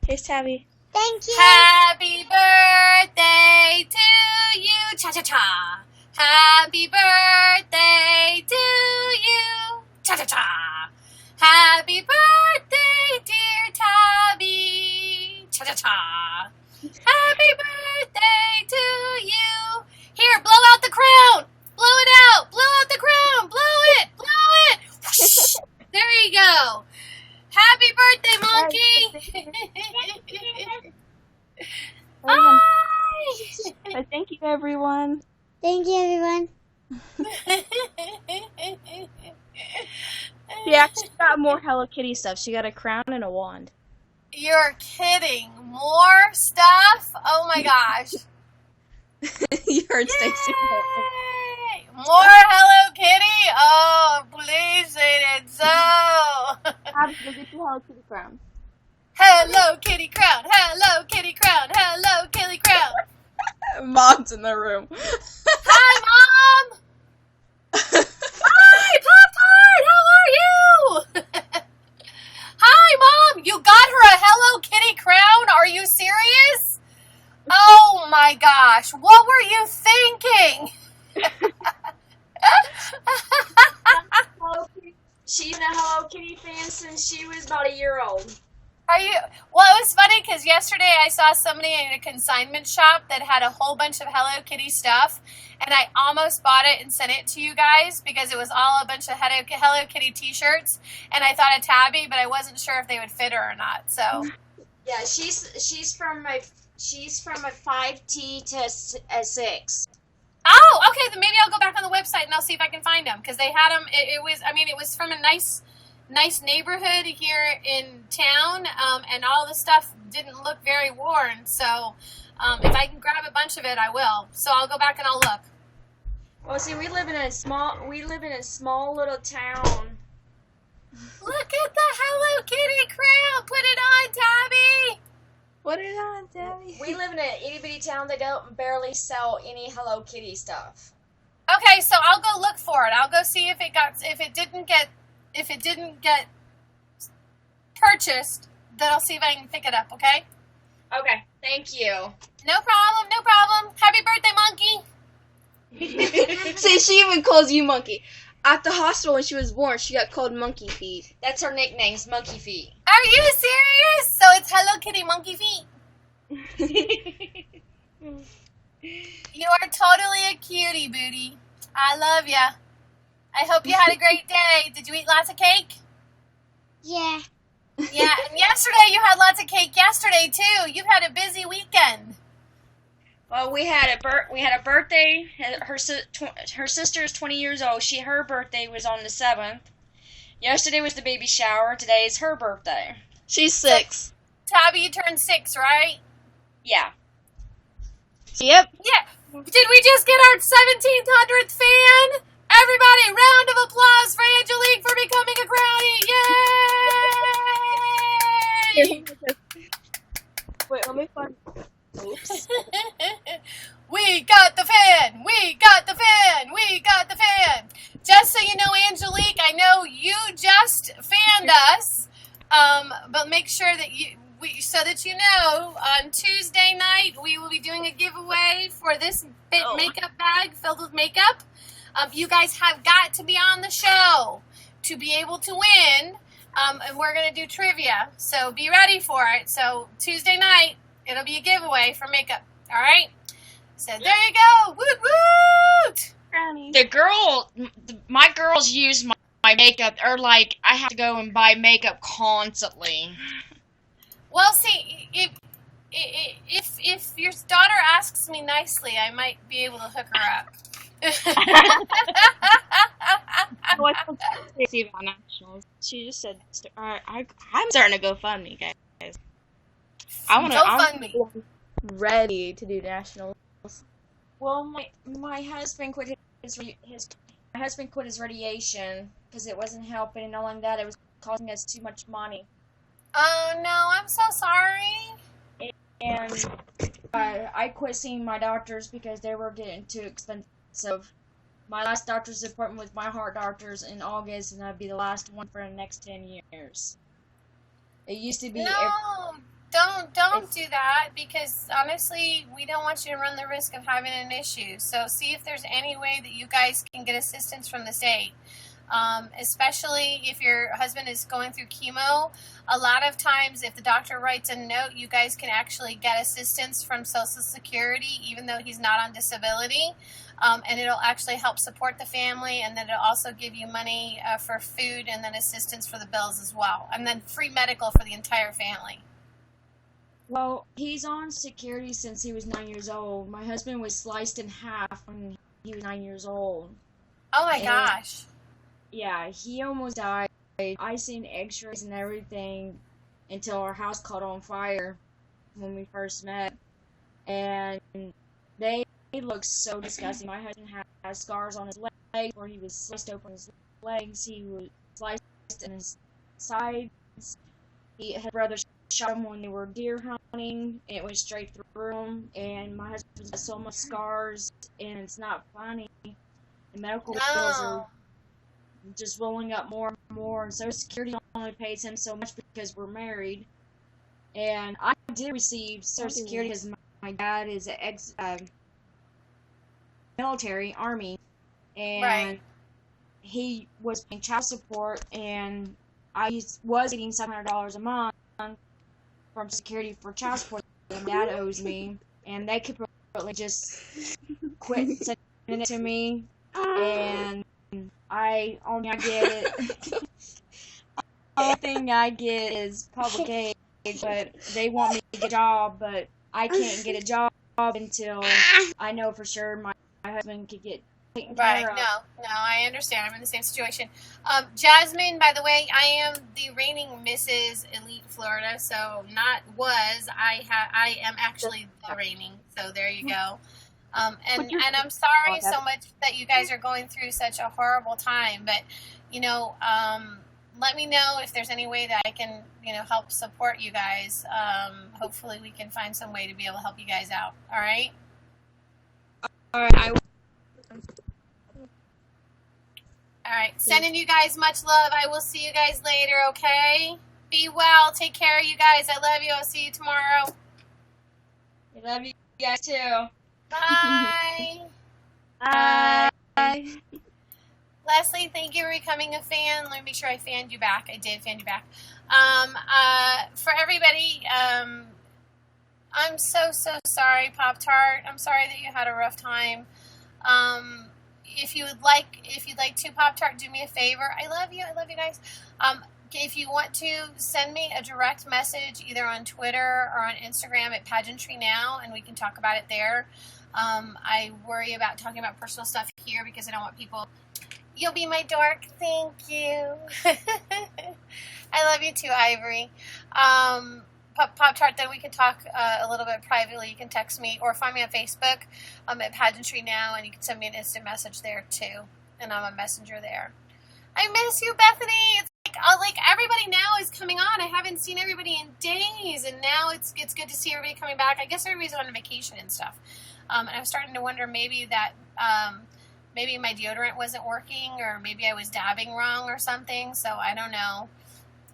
here's Tabby. Thank you. Happy birthday to you, cha-cha-cha. Happy birthday to you, cha-cha-cha. Happy birthday, dear Tabby. we go. Happy birthday, monkey. Hi. Thank you, everyone. Thank you, everyone. She actually got more Hello Kitty stuff. She got a crown and a wand. You're kidding. More stuff? Oh my gosh. You heard Stacy. Yay! More Hello Kitty? Oh, please say it so. Abby, go get your Hello Kitty crown. Hello Kitty crown. Hello Kitty crown. Hello Kitty crown. Mom's in the room. Hi, Mom. Hi, Pop-Tart. How are you? Hi, Mom. You got her a Hello Kitty crown? Are you serious? Oh, my gosh. What were you thinking? She's a Hello Kitty fan since she was about a year old. Are you? Well, it was funny because yesterday I saw somebody in a consignment shop that had a whole bunch of Hello Kitty stuff, and I almost bought it and sent it to you guys because it was all a bunch of Hello Kitty T-shirts, and I thought of Tabby, but I wasn't sure if they would fit her or not. So Yeah, she's from a 5T to a 6. oh, okay, then maybe I'll go back on the website and I'll see if I can find them because they had them. It was from a nice neighborhood here in town, and all the stuff didn't look very worn. So if I can grab a bunch of it, I will. So I'll go back and I'll look. Well, see, we live in a small little town. Look at the Hello Kitty crown. Put it on, Tabby. Put it on, Tabby. We live in an itty bitty town that don't barely sell any Hello Kitty stuff. Okay, so I'll go look for it. I'll go see if it didn't get purchased, then I'll see if I can pick it up, okay? Okay, thank you. No problem. Happy birthday, monkey. See, she even calls you Monkey. At the hospital when she was born, she got called Monkey Feet. That's her nickname's Monkey Feet. Are you serious? So it's Hello Kitty Monkey Feet. You are totally a cutie, booty. I love ya. I hope you had a great day. Did you eat lots of cake? Yeah. Yeah, and yesterday you had lots of cake yesterday, too. You've had a busy weekend. Well, we had a birthday. Her sister is 20 years old. Her birthday was on the 7th. Yesterday was the baby shower. Today is her birthday. She's 6. Tabby, you turned 6, right? Yeah. Yep. Yeah. Did we just get our 1700th fan? Everybody, round of applause for Angelique for becoming a crownie. Yay! Wait, let me find. Oops. We got the fan! We got the fan! We got the fan! Just so you know, Angelique, I know you just fanned us, but make sure that so that you know, on Tuesday night, we will be doing a giveaway for this makeup bag filled with makeup. You guys have got to be on the show to be able to win, and we're going to do trivia, so be ready for it. So Tuesday night, it'll be a giveaway for makeup, all right? So there you go. Woot woot! My girls use my makeup. They're like, I have to go and buy makeup constantly. Well, see, if your daughter asks me nicely, I might be able to hook her up. She just said, I'm starting to GoFundMe, guys. I'm ready to do nationals. Well, my husband quit his radiation because it wasn't helping, and not only that, it was costing us too much money. Oh no, I'm so sorry. And I quit seeing my doctors because they were getting too expensive. My last doctor's appointment was my heart doctor's in August, and that'd be the last one for the next 10 years. It used to be. No, don't do that, because honestly, we don't want you to run the risk of having an issue. So see if there's any way that you guys can get assistance from the state. especially if your husband is going through chemo. A lot of times, if the doctor writes a note, you guys can actually get assistance from Social Security, even though he's not on disability. And it'll actually help support the family, and then it'll also give you money for food and then assistance for the bills as well. And then free medical for the entire family. Well, he's on security since he was 9 years old. My husband was sliced in half when he was 9 years old. Oh my gosh. Yeah, he almost died. I seen x-rays and everything until our house caught on fire when we first met. And they looked so disgusting. My husband has scars on his legs where he was sliced open his legs. He was sliced in his sides. His brother shot him when they were deer hunting, and it went straight through him. And my husband's got so much scars, and it's not funny. The medical bills are just rolling up more and more, and Social Security only pays him so much because we're married. And I did receive Social Security because my dad is an military, Army, and he was paying child support, and I was getting $700 a month from Security for child support that my dad owes me, and they could probably just quit sending it to me, and only thing I get is public aid, but they want me to get a job, but I can't get a job until I know for sure my husband could get taken care of. No, I understand. I'm in the same situation. Jasmine, by the way, I am the reigning Mrs. Elite Florida, so I am actually the reigning, so there you go. And I'm sorry so much that you guys are going through such a horrible time, but, let me know if there's any way that I can, help support you guys. Hopefully we can find some way to be able to help you guys out. All right? All right. All right. Sending you guys much love. I will see you guys later, okay? Be well. Take care of you guys. I love you. I'll see you tomorrow. I love you guys too. Bye. Bye. Leslie, thank you for becoming a fan. Let me make sure I fanned you back. I did fan you back. For everybody, I'm so sorry, Pop-Tart. I'm sorry that you had a rough time. If you'd like to, Pop-Tart, do me a favor. I love you guys. If you want to, send me a direct message either on Twitter or on Instagram at Pageantry Now, and we can talk about it there. I worry about talking about personal stuff here because I don't want people... You'll be my dork. Thank you. I love you too, Ivory. Pop-Tart, then we can talk a little bit privately. You can text me or find me on Facebook at Pageantry Now, and you can send me an instant message there too. And I'm a messenger there. I miss you, Bethany. It's like everybody now is coming on. I haven't seen everybody in days, and now it's good to see everybody coming back. I guess everybody's on vacation and stuff. And I'm starting to wonder maybe that maybe my deodorant wasn't working, or maybe I was dabbing wrong or something. So I don't know.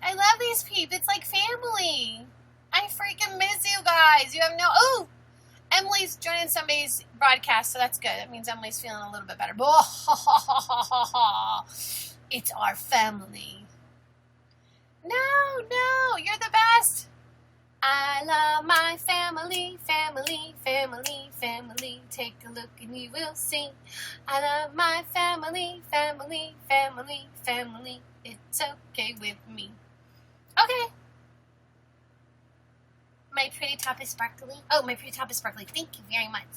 I love these people. It's like family. I freaking miss you guys. You have no... Oh! Emily's joining somebody's broadcast, so that's good. That means Emily's feeling a little bit better. It's our family. No, you're the best. I love my family, family, family, family. Take a look and you will see. I love my family, family, family, family. It's okay with me. Okay. My pretty top is sparkly. Oh, my pretty top is sparkly. Thank you very much.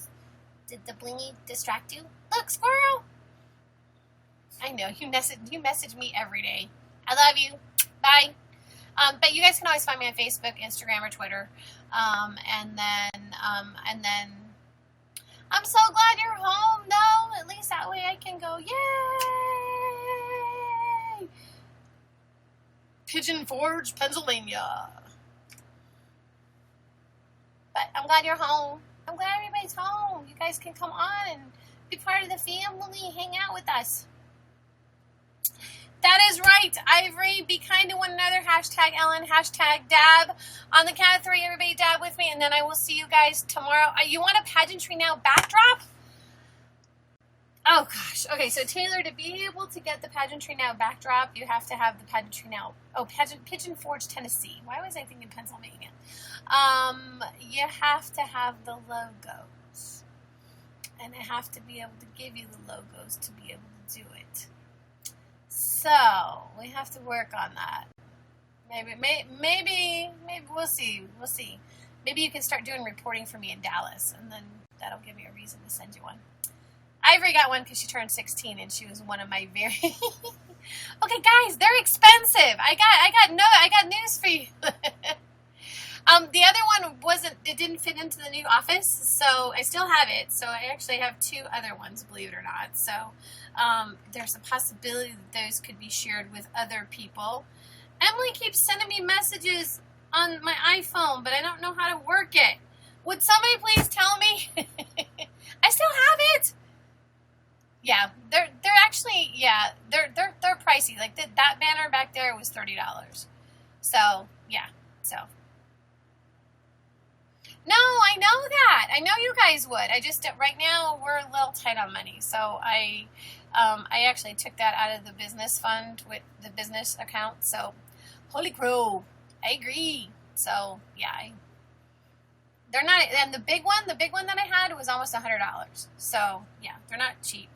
Did the blingy distract you? Look, squirrel. I know, you message me every day. I love you. Bye. But you guys can always find me on Facebook, Instagram, or Twitter. And then I'm so glad you're home, though. At least that way I can go, yay! Pigeon Forge, Pennsylvania. But I'm glad you're home. I'm glad everybody's home. You guys can come on and be part of the family, hang out with us. That is right, Ivory. Be kind to one another. Hashtag Ellen. Hashtag dab. On the count of 3, everybody dab with me, and then I will see you guys tomorrow. You want a Pageantry Now backdrop? Oh gosh. Okay, so Taylor, to be able to get the Pageantry Now backdrop, you have to have the Pageantry Now. Oh, Pigeon Forge, Tennessee. Why was I thinking Pennsylvania? You have to have the logos, and I have to be able to give you the logos to be able to do it. So we have to work on that. Maybe we'll see. We'll see. Maybe you can start doing reporting for me in Dallas, and then that'll give me a reason to send you one. Ivory got one because she turned 16, and she was one of my very. Okay, guys, they're expensive. I got news for you. The other one it didn't fit into the new office, so I still have it. So I actually have 2 other ones, believe it or not. So there's a possibility that those could be shared with other people. Emily keeps sending me messages on my iPhone, but I don't know how to work it. Would somebody please tell me? I still have it. Yeah, they're actually they're pricey. Like that banner back there was $30. So yeah, so. No, I know that. I know you guys would. I just right now we're a little tight on money, so I actually took that out of the business fund with the business account. So, holy crow, I agree. So yeah, they're not. And the big one that I had was almost $100. So yeah, they're not cheap.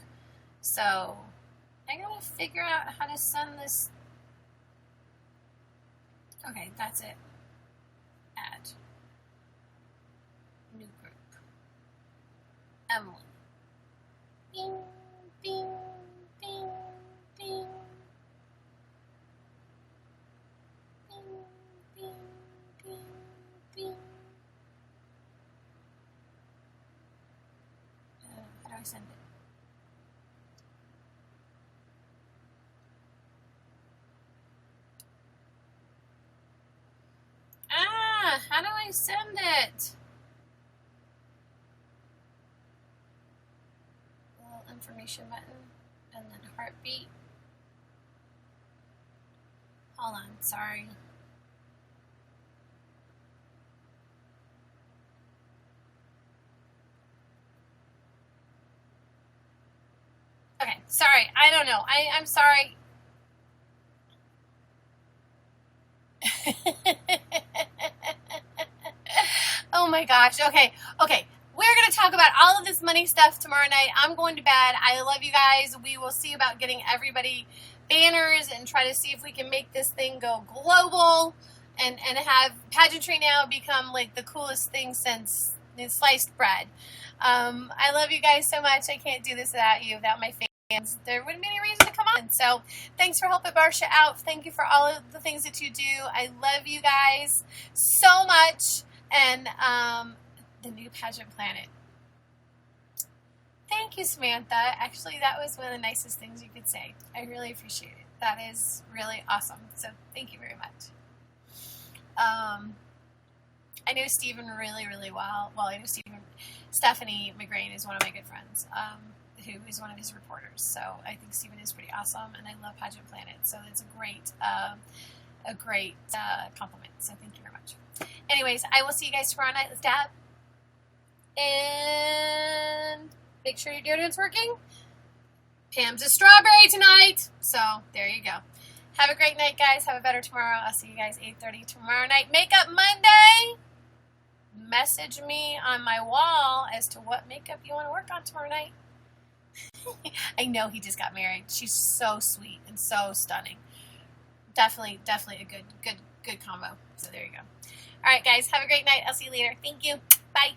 So I gotta figure out how to send this. Okay, that's it. Add. New group. Emily. Bing, bing, bing, bing. Bing, bing, bing, bing. How do I send it? How do I send it? Little information button and then heartbeat. Hold on, sorry. Okay, sorry, I don't know. I'm sorry. Oh my gosh. Okay. We're going to talk about all of this money stuff tomorrow night. I'm going to bed. I love you guys. We will see about getting everybody banners and try to see if we can make this thing go global and have Pageantry Now become like the coolest thing since sliced bread. I love you guys so much. I can't do this without you, without my fans. There wouldn't be any reason to come on. So thanks for helping Barsha out. Thank you for all of the things that you do. I love you guys so much. And the new pageant planet. Thank you, Samantha. Actually, that was one of the nicest things you could say. I really appreciate it. That is really awesome. So thank you very much. I know Stephen really, really well. Well, I know Stephanie McGrain is one of my good friends, who is one of his reporters. So I think Stephen is pretty awesome, and I love Pageant Planet. So it's a great compliment. So thank you very much. Anyways, I will see you guys tomorrow night. Let's dab. And make sure your deodorant's working. Pam's a strawberry tonight. So there you go. Have a great night, guys. Have a better tomorrow. I'll see you guys 8:30 tomorrow night. Makeup Monday. Message me on my wall as to what makeup you want to work on tomorrow night. I know he just got married. She's so sweet and so stunning. Definitely a good combo. So there you go. All right, guys. Have a great night. I'll see you later. Thank you. Bye.